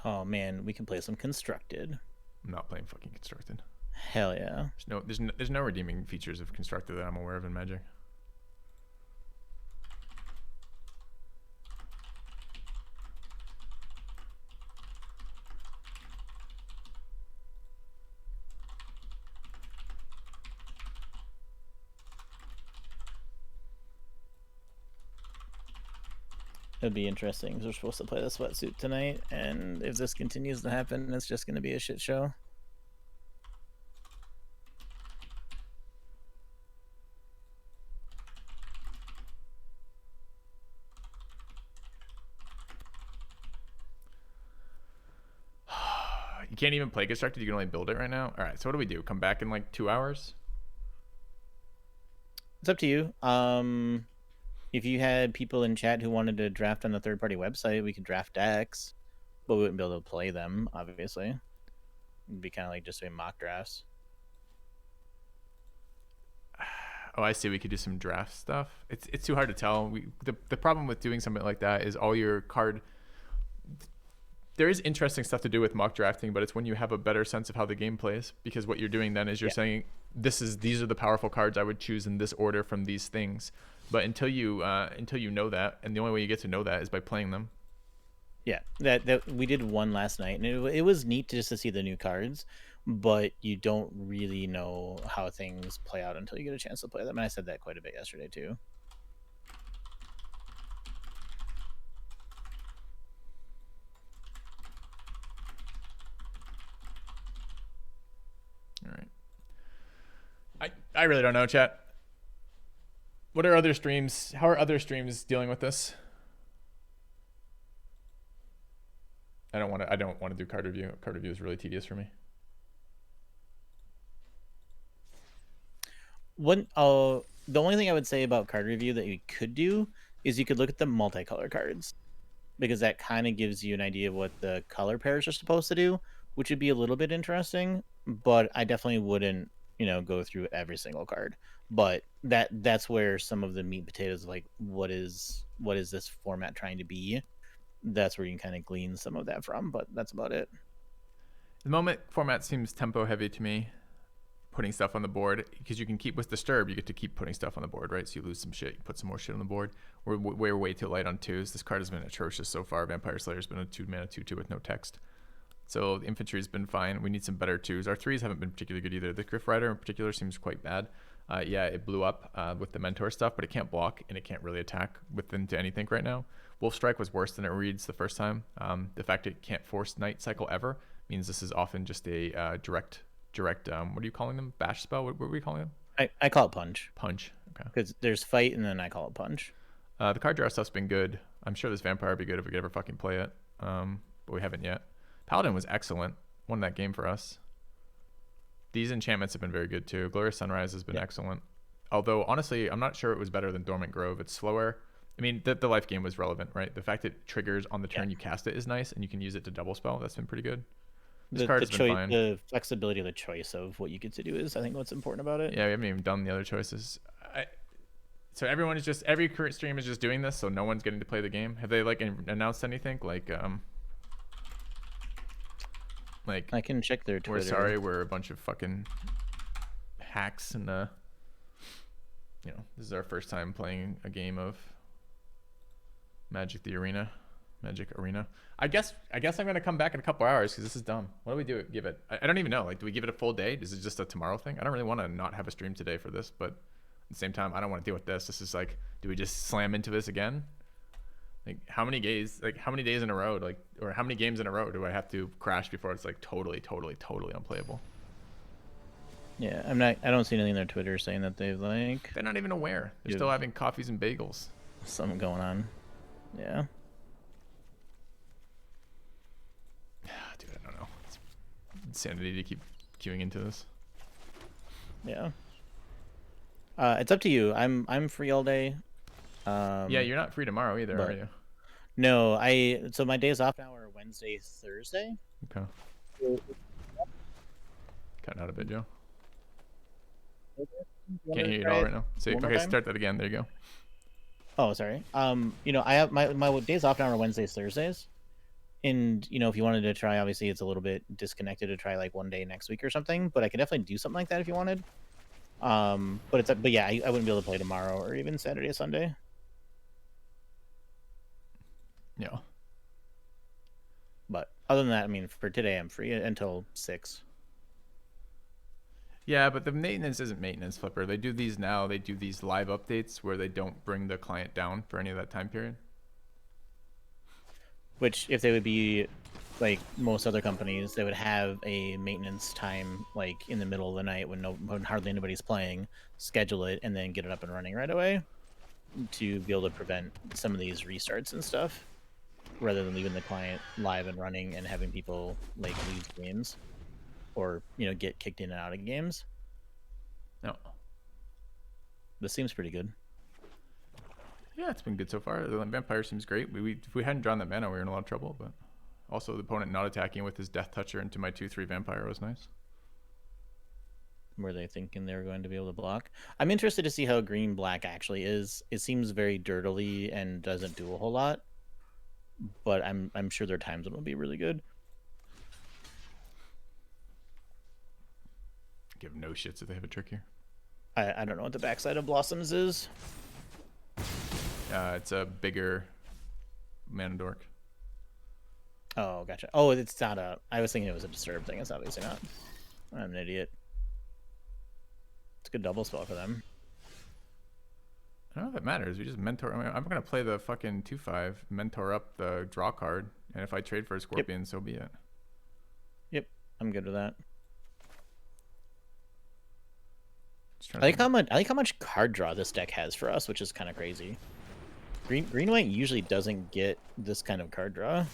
Oh man, we can play some Constructed. I'm not playing fucking Constructed. Hell yeah. There's no redeeming features of Constructed that I'm aware of in Magic. It'll be interesting because we're supposed to play the sweatsuit tonight, and if this continues to happen, it's just going to be a shit show. You can't even play Constructed. You can only build it right now. All right. So what do we do? Come back in like 2 hours? It's up to you. If you had people in chat who wanted to draft on the third-party website, we could draft decks, but we wouldn't be able to play them, obviously. It'd be kind of like just doing mock drafts. Oh, I see. We could do some draft stuff. It's too hard to tell. The problem with doing something like that is all your card. There is interesting stuff to do with mock drafting, but it's when you have a better sense of how the game plays. Because what you're doing then is you're saying these are the powerful cards I would choose in this order from these things. But until you know that, and the only way you get to know that is by playing them. Yeah, that we did one last night, and it was neat just to see the new cards, but you don't really know how things play out until you get a chance to play them. And I said that quite a bit yesterday too. All right. I really don't know, chat. What are other streams? How are other streams dealing with this? I don't want to do card review. Card review is really tedious for me. The only thing I would say about card review that you could do is you could look at the multicolor cards, because that kind of gives you an idea of what the color pairs are supposed to do, which would be a little bit interesting. But I definitely wouldn't, go through every single card. But that's where some of the meat and potatoes of like what is this format trying to be. That's where you can kind of glean some of that from, but that's about it. The moment format seems tempo heavy to me, putting stuff on the board, because you can keep with Disturb, you get to keep putting stuff on the board, right? So you lose some shit, you put some more shit on the board. We're way too light on 2s. This card has been atrocious so far. Vampire Slayer's been a 2-mana 2/2 with no text. So the infantry's been fine. We need some better 2s. Our 3s haven't been particularly good either. The Griff Rider in particular seems quite bad. Yeah, it blew up with the Mentor stuff, but it can't block and it can't really attack into anything right now. Wolf Strike was worse than it reads the first time. The fact it can't force Night Cycle ever means this is often just a direct what are you calling them? Bash spell? What are we calling them? I call it punch. Punch. Okay. Because there's fight and then I call it punch. The card draw stuff's been good. I'm sure this Vampire would be good if we could ever fucking play it. But we haven't yet. Paladin was excellent. Won that game for us. These enchantments have been very good too. Glorious Sunrise has been excellent. Although, honestly, I'm not sure it was better than Dormant Grove. It's slower. I mean, the life game was relevant, right? The fact it triggers on the turn you cast it is nice, and you can use it to double spell. That's been pretty good. This card has been fine. The flexibility of the choice of what you get to do is, I think, what's important about it. Yeah, we haven't even done the other choices. So every current stream is just doing this, so no one's getting to play the game. Have they announced anything like I can check their Twitter. We're sorry, we're a bunch of fucking hacks, and this is our first time playing a game of Magic Arena. I guess I'm gonna come back in a couple hours because this is dumb. What do we do? Give it? I don't even know. Like, do we give it a full day? Is it just a tomorrow thing? I don't really want to not have a stream today for this, but at the same time, I don't want to deal with this. This is like, do we just slam into this again? Like, how many days in a row, or how many games in a row do I have to crash before it's like totally unplayable? Yeah, I don't see anything on their Twitter saying that they're not even aware. They're still having coffees and bagels. Something going on. Yeah. Dude, I don't know. It's insanity to keep queuing into this. Yeah. It's up to you. I'm free all day. Yeah, you're not free tomorrow either, are but- you? No, so my days off now are Wednesday, Thursday. Okay. Cutting out a bit, Joe. Can't hear you at all right now. See, one more okay, time? start that again. There you go. Oh, sorry. I have my days off now are Wednesdays, Thursdays. And if you wanted to try, obviously it's a little bit disconnected to try like one day next week or something, but I could definitely do something like that if you wanted. But yeah, I wouldn't be able to play tomorrow or even Saturday or Sunday. Yeah. But other than that, I mean, for today I'm free until 6. Yeah, but the maintenance isn't maintenance, Flipper. They do these now. They do these live updates where they don't bring the client down for any of that time period. Which, if they would be like most other companies, they would have a maintenance time like in the middle of the night when hardly anybody's playing, schedule it, and then get it up and running right away to be able to prevent some of these restarts and stuff, rather than leaving the client live and running and having people like lose games or get kicked in and out of games. No. This seems pretty good. Yeah, it's been good so far. The vampire seems great. If we hadn't drawn that mana, we were in a lot of trouble. But also, the opponent not attacking with his Death Toucher into my 2/3 vampire was nice. Were they thinking they were going to be able to block? I'm interested to see how green black actually is. It seems very dirtily and doesn't do a whole lot, but I'm sure there are times when it'll be really good. Give no shits if they have a trick here. I don't know what the backside of Blossoms is. It's a bigger mana dork. Oh, gotcha. Oh, it's not a... I was thinking it was a disturb thing. It's obviously not. I'm an idiot. It's a good double spell for them. I don't know if that matters. We just mentor. I mean, I'm going to play the fucking 2/5, mentor up the draw card, and if I trade for a Scorpion, so be it. Yep, I'm good with that. Just trying I to like how much card draw this deck has for us, which is kind of crazy. Green white usually doesn't get this kind of card draw.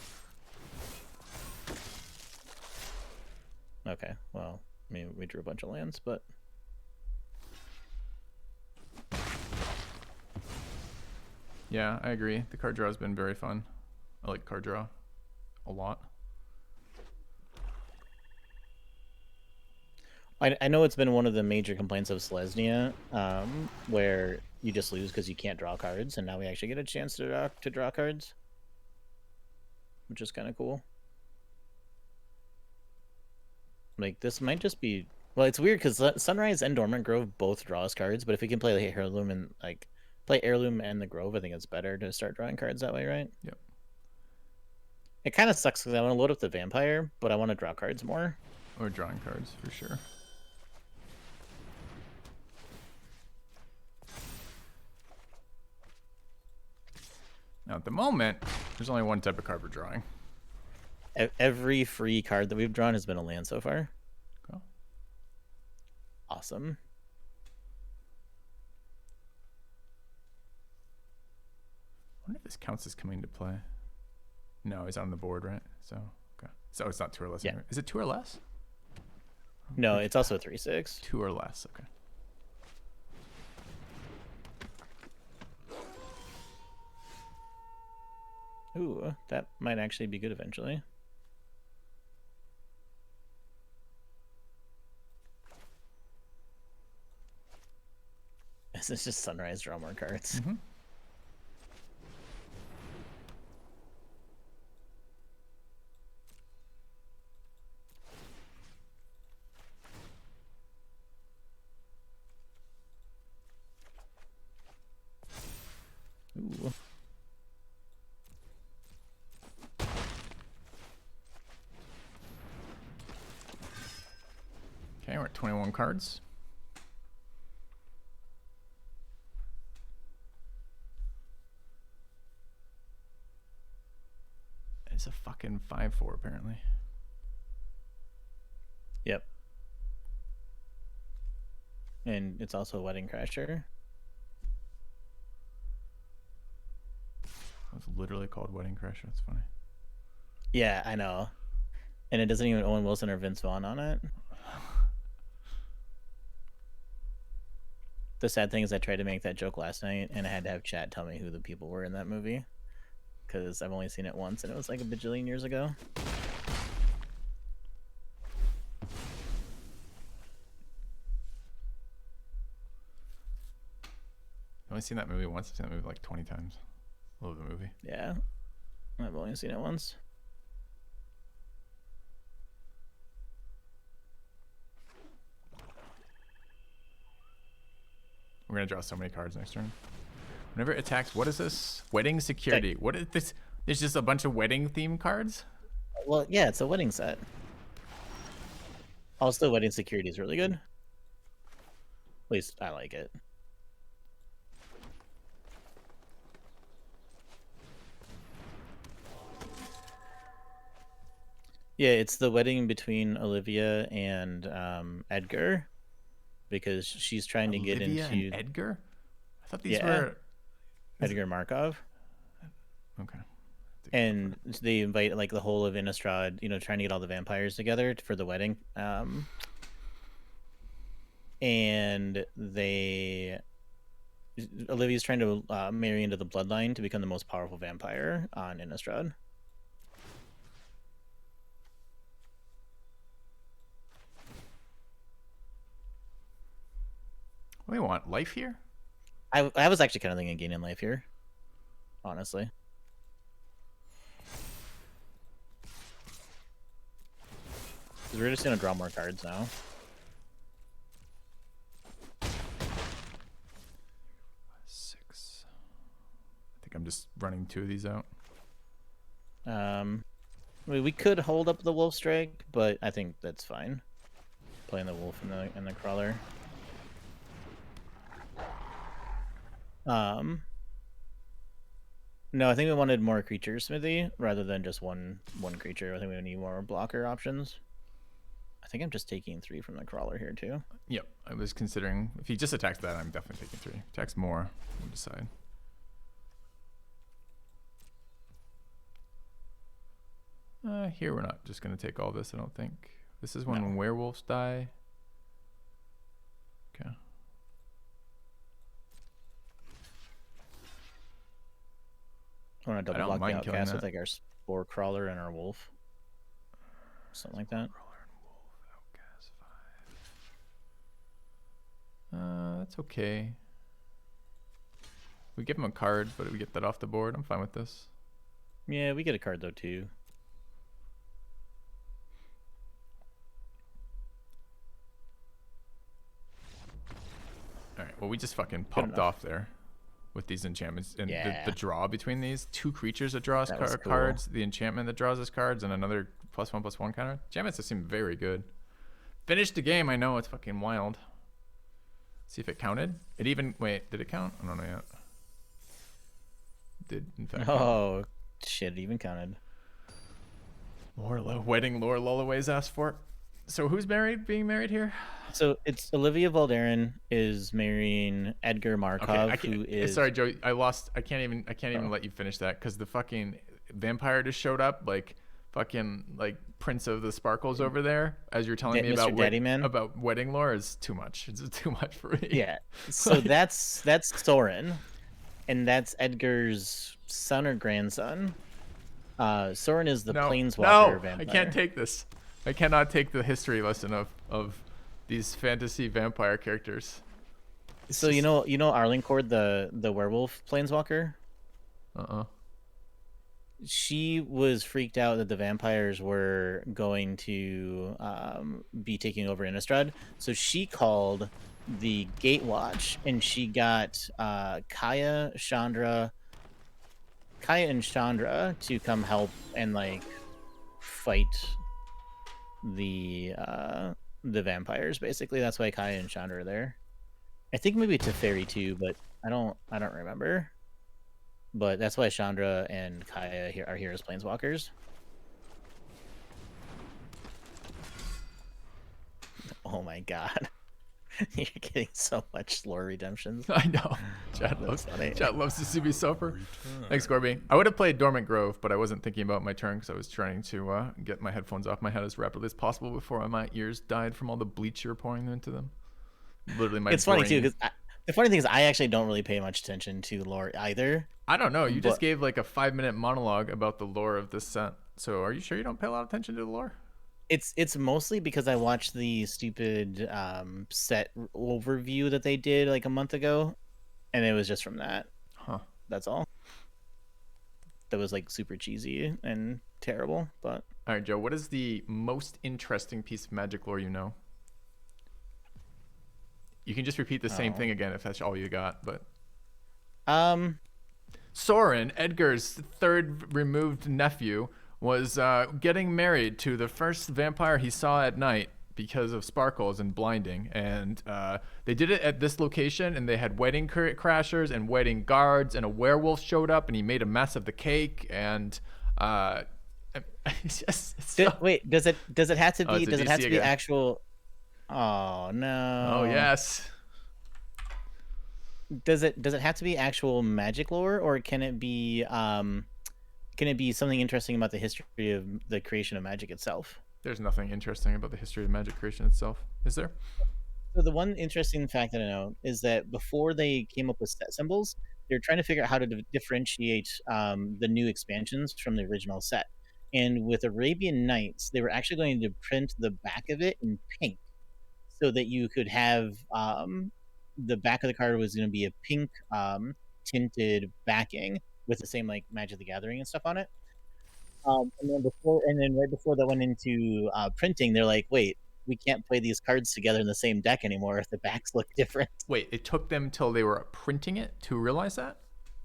Okay, well, I mean, we drew a bunch of lands, but Yeah, I agree. The card draw has been very fun. I like card draw a lot. I know it's been one of the major complaints of Selesnya, where you just lose because you can't draw cards, and now we actually get a chance to draw cards, which is kind of cool. Like, this might just be... Well, it's weird because Sunrise and Dormant Grove both draw us cards, but if we can play like Heirloom and play Heirloom and the Grove, I think it's better to start drawing cards that way, right? Yep. It kind of sucks because I want to load up the Vampire, but I want to draw cards more. Or drawing cards, for sure. Now, at the moment, there's only one type of card we're drawing. Every free card that we've drawn has been a land so far. Cool. Awesome. I wonder if this counts as coming into play. No, he's on the board, right? So, okay. So it's not 2 or less. Yeah. Anyway. Is it 2 or less? No, it's also a 3/6. 2 or less, okay. Ooh, that might actually be good eventually. This is just Sunrise, draw more cards. Mm-hmm. Ooh. Okay, we're at 21 cards. It's a fucking 5/4 apparently. Yep. And it's also a Wedding Crasher. It was literally called Wedding Crasher. That's funny. Yeah, I know. And it doesn't even Owen Wilson or Vince Vaughn on it. The sad thing is I tried to make that joke last night, and I had to have chat tell me who the people were in that movie, because I've only seen it once, and it was like a bajillion years ago. I've only seen that movie once. I've seen that movie like 20 times. Love the movie. Yeah, I've only seen it once. We're gonna draw so many cards next turn. Whenever it attacks, what is this? Wedding security. What is this? There's just a bunch of wedding themed cards? Well, yeah, it's a wedding set. Also, wedding security is really good. At least I like it. Yeah, it's the wedding between Olivia and Edgar, because she's trying to get Olivia into and Edgar? I thought these Yeah. were Edgar Markov. okay. And they invite like the whole of Innistrad, trying to get all the vampires together for the wedding. And Olivia's trying to marry into the bloodline to become the most powerful vampire on Innistrad. What do we want? Life here? I was actually kind of thinking gaining life here, honestly. Because we're just gonna draw more cards now. Six. I think I'm just running 2 of these out. I mean, we could hold up the wolf strike, but I think that's fine. Playing the wolf and the crawler. No, I think we wanted more creatures, Smithy, rather than just one creature. I think we need more blocker options. I think I'm just taking 3 from the crawler here too. Yep. I was considering if he just attacks that, I'm definitely taking 3. Attacks more, we'll decide. Here we're not just gonna take all this, I don't think. This is when werewolves die. Okay. I want to I double don't block the mind killing outcast with that. like our spore crawler and our wolf. Something like that. Crawler and wolf, outcast 5. That's okay. We give him a card, but we get that off the board. I'm fine with this. Yeah, we get a card though too. All right. Well, we just fucking popped enough. off there with these enchantments and Yeah. the draw between these 2 creatures that draws That was cool. cards, the enchantment that draws us cards, and another +1/+1 counter. Enchantments just seem very good. Finished the game. I know it's fucking wild. See if it counted. It even did it count? I don't know yet. Did in fact. Count. Oh shit! It even counted. More wedding lore Lullaways asked for. So who's being married here? So it's Olivia Valderin is marrying Edgar Markov, Okay, who is sorry, Joe. I lost. I can't even let you finish that because the fucking vampire just showed up, like fucking like Prince of the Sparkles over there. As you're telling me Mr. Daddy Man? about wedding lore is too much. It's too much for me. Yeah. So that's Soren, and that's Edgar's son or grandson. Soren is the planeswalker vampire. I can't take this. I cannot take the history lesson of these fantasy vampire characters. So you know Arlingcord, the werewolf planeswalker. She was freaked out that the vampires were going to be taking over Innistrad, so she called the Gatewatch, and she got Kaya and Chandra to come help and like fight the vampires. Basically, that's why Kaya and Chandra are there. I think maybe Teferi too, but I don't remember. But that's why Chandra and Kaya are here as planeswalkers. Oh my god. You're getting so much lore redemptions. I know. Chad loves to see me suffer. Thanks, Gorby. I would have played Dormant Grove, but I wasn't thinking about my turn because I was trying to get my headphones off my head as rapidly as possible before my ears died from all the bleach you were pouring into them. Literally, my It's funny too because The funny thing is, I actually don't really pay much attention to lore either. I don't know. You just But gave like a 5-minute monologue about the lore of this set. So are you sure you don't pay a lot of attention to the lore? it's mostly because I watched the stupid set overview that they did like a month ago, and it was just from that. Huh. That's all. That was like super cheesy and terrible, but All right, Joe. What is the most interesting piece of Magic lore you know? You can just repeat the same thing again if that's all you got. But um Soren, Edgar's third removed nephew, was getting married to the first vampire he saw at night because of sparkles and blinding. And they did it at this location, and they had wedding crashers and wedding guards, and a werewolf showed up, and he made a mess of the cake. And it's just, it's so... wait, does it have to be? it's a Does it have DC to be again. actual? Oh no. Oh yes. Does it have to be actual magic lore, or can it be something interesting about the history of the creation of magic itself? There's nothing interesting about the history of magic creation itself, is there? So the one interesting fact that I know is that before they came up with set symbols, they were trying to figure out how to differentiate the new expansions from the original set. And with Arabian Nights, they were actually going to print the back of it in pink, so that you could have the back of the card was going to be a pink tinted backing with the same like Magic the Gathering and stuff on it. And then right before that went into printing, they're like, wait, we can't play these cards together in the same deck anymore if the backs look different. Wait, it took them till they were printing it to realize that?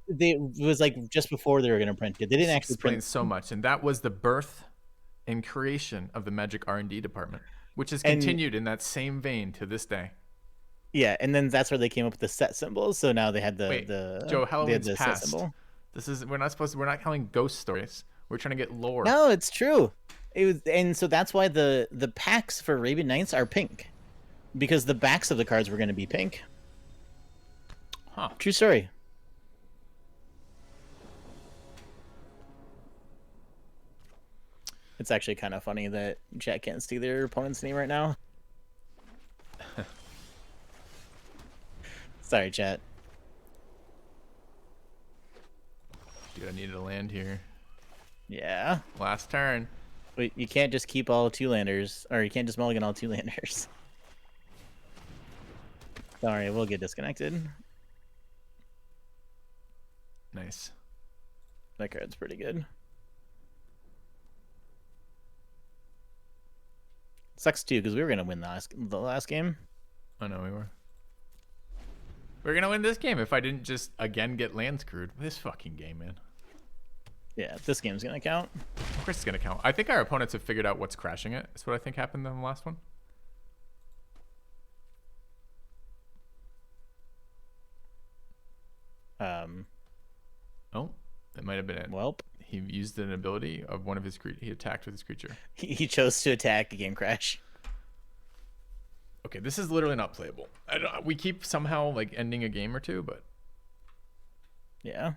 It was like just before they were going to print it. They didn't actually print Explains so much, and that was the birth and creation of the Magic R&D department, which has continued in that same vein to this day. Yeah, and then that's where they came up with the set symbols. So now they had the Joe, they had Halloween's the past. set symbol. We're not telling ghost stories. We're trying to get lore. No, it's true. It was, and so that's why the packs for Arabian Nights are pink, because the backs of the cards were going to be pink. Huh. True story. It's actually kind of funny that chat can't see their opponent's name right now. Sorry, chat. Dude, I needed a land here. Yeah. Last turn. Wait, you can't just keep all two landers, or you can't just mulligan all two landers. Sorry, we'll get disconnected. Nice. That card's pretty good. Sucks too, because we were gonna win the last game. I know we were. We're gonna win this game if I didn't just again get land screwed. This fucking game, man. Yeah, this game's gonna count. Of course it's gonna count. I think our opponents have figured out what's crashing it. That's what I think happened in the last one. Oh, it might have been it. Welp. He used an ability of one of his he attacked with his creature. He chose to attack a game crash. Okay, this is literally not playable. We keep somehow like ending a game or two, but Yeah.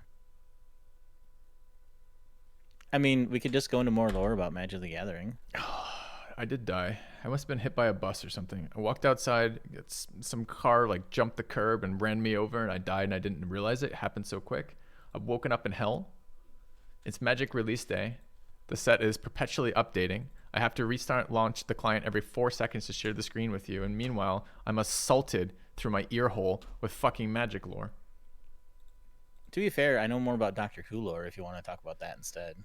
I mean, we could just go into more lore about Magic the Gathering. I did die. I must have been hit by a bus or something. I walked outside, some car like jumped the curb and ran me over, and I died, and I didn't realize it. It happened so quick. I've woken up in hell. It's Magic release day. The set is perpetually updating. I have to restart launch the client every 4 seconds to share the screen with you, and meanwhile, I'm assaulted through my ear hole with fucking Magic lore. To be fair, I know more about Dr. Who lore if you want to talk about that instead.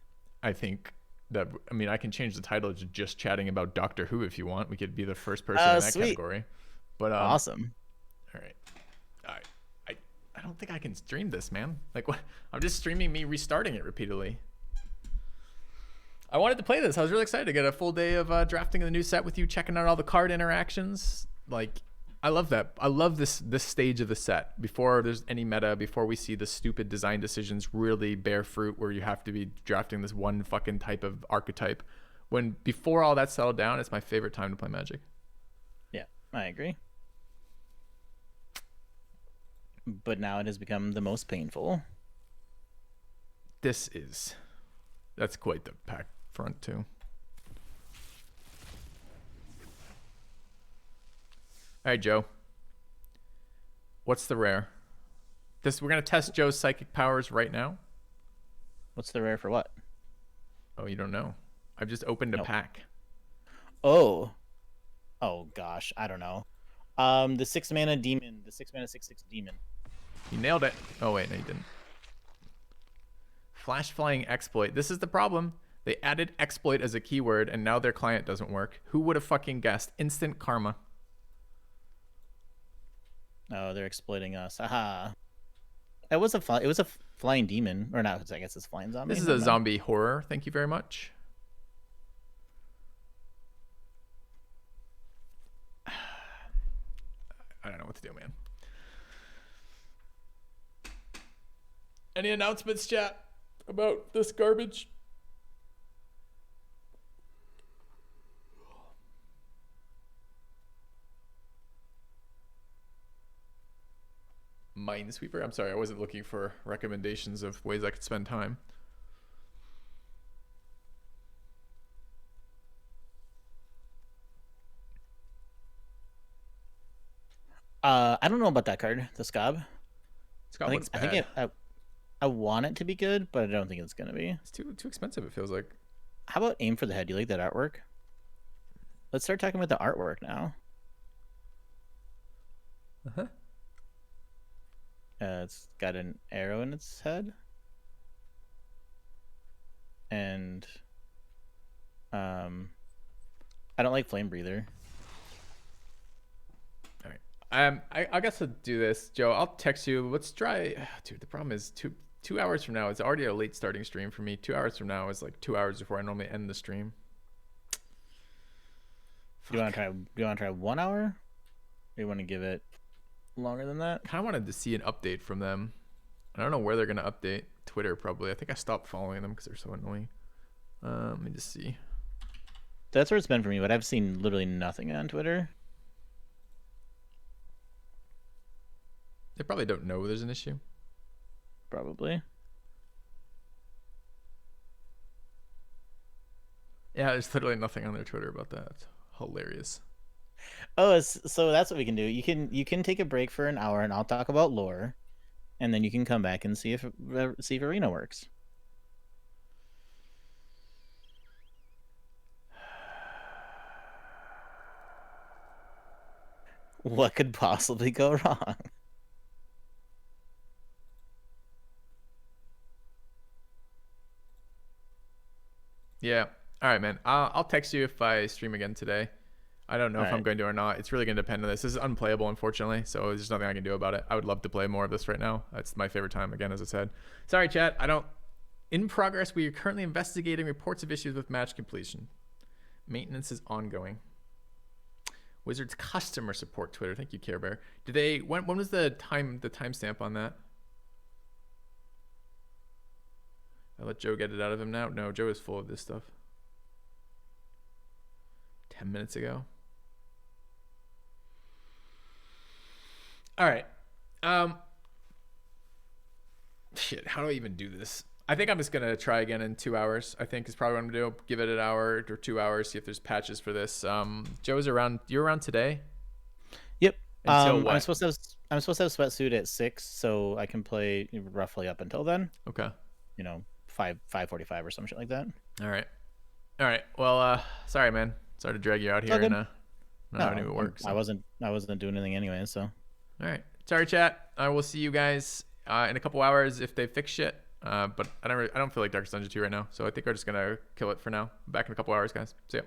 I think that, I mean, I can change the title to just chatting about Doctor Who if you want. We could be the first person in that Sweet. category. But Awesome. All right. I don't think I can stream this, man. Like, what? I'm just streaming me restarting it repeatedly. I wanted to play this. I was really excited to get a full day of drafting the new set with you, checking out all the card interactions. Like, I love that. I love this stage of the set before there's any meta, before we see the stupid design decisions really bear fruit where you have to be drafting this one fucking type of archetype. Before all that settled down, it's my favorite time to play Magic. Yeah, I agree. But now it has become the most painful. That's quite the pack front too. All right, Joe. What's the rare? We're gonna test Joe's psychic powers right now. What's the rare for what? Oh, you don't know. I've just opened a Nope. pack. Oh. Oh gosh, I don't know. The 6-mana demon, the 6-mana 6/6 demon. You nailed it. Oh wait, no, you didn't. Flash flying exploit. This is the problem. They added exploit as a keyword, and now their client doesn't work. Who would have fucking guessed? Instant karma. Oh, they're exploiting us. Haha. It was a flying demon, or not? I guess it's flying zombie. This is Never a mind. zombie horror. Thank you very much. I don't know what to do, man. Any announcements, chat, about this garbage? Minesweeper? I'm sorry, I wasn't looking for recommendations of ways I could spend time. I don't know about that card, the Scob. Scott looks bad. I think I want it to be good, but I don't think it's gonna be. It's too expensive, it feels like. How about Aim for the Head? Do you like that artwork? Let's start talking about the artwork now. Uh-huh. It's got an arrow in its head, and I don't like Flame Breather. All right. I guess I'll do this, Joe. I'll text you. Let's try. Dude, the problem is 2 hours from now. It's already a late starting stream for me. 2 hours from now is like 2 hours before I normally end the stream. Do you want to try 1 hour? Or you want to give it longer than that? Kind of wanted to see an update from them. I don't know where they're gonna update. Twitter probably. I think I stopped following them because they're so annoying. Let me just see. That's where it's been for me, but I've seen literally nothing on Twitter. They probably don't know there's an issue. Probably. Yeah, there's literally nothing on their Twitter about that. It's hilarious. Oh, so that's what we can do. You can take a break for an hour, and I'll talk about lore, and then you can come back and see if Arena works. What could possibly go wrong? Yeah. All right, man. I'll text you if I stream again today. I don't know if I'm Alright. going to or not. It's really going to depend on this. This is unplayable, unfortunately, so there's nothing I can do about it. I would love to play more of this right now. That's my favorite time, again, as I said. Sorry, chat. In progress, we are currently investigating reports of issues with match completion. Maintenance is ongoing. Wizards customer support Twitter. Thank you, Care Bear. When was the timestamp on that? I let Joe get it out of him now. No, Joe is full of this stuff. 10 minutes ago. All right. Shit, how do I even do this? I think I'm just going to try again in 2 hours. I think is probably what I'm going to do. Give it an hour or 2 hours, see if there's patches for this. Joe's around. You're around today? Yep. Until what? I'm supposed to have sweatsuit at 6, so I can play roughly up until then. Okay. 5:45 or some shit like that. All right. Well, sorry, man. Sorry to drag you out here all good. and not having it work. I wasn't doing anything anyway, so. All right. Sorry, chat. I will see you guys in a couple hours if they fix shit. But I don't feel like Darkest Dungeon 2 right now, so I think we're just gonna kill it for now. Back in a couple hours, guys. See ya.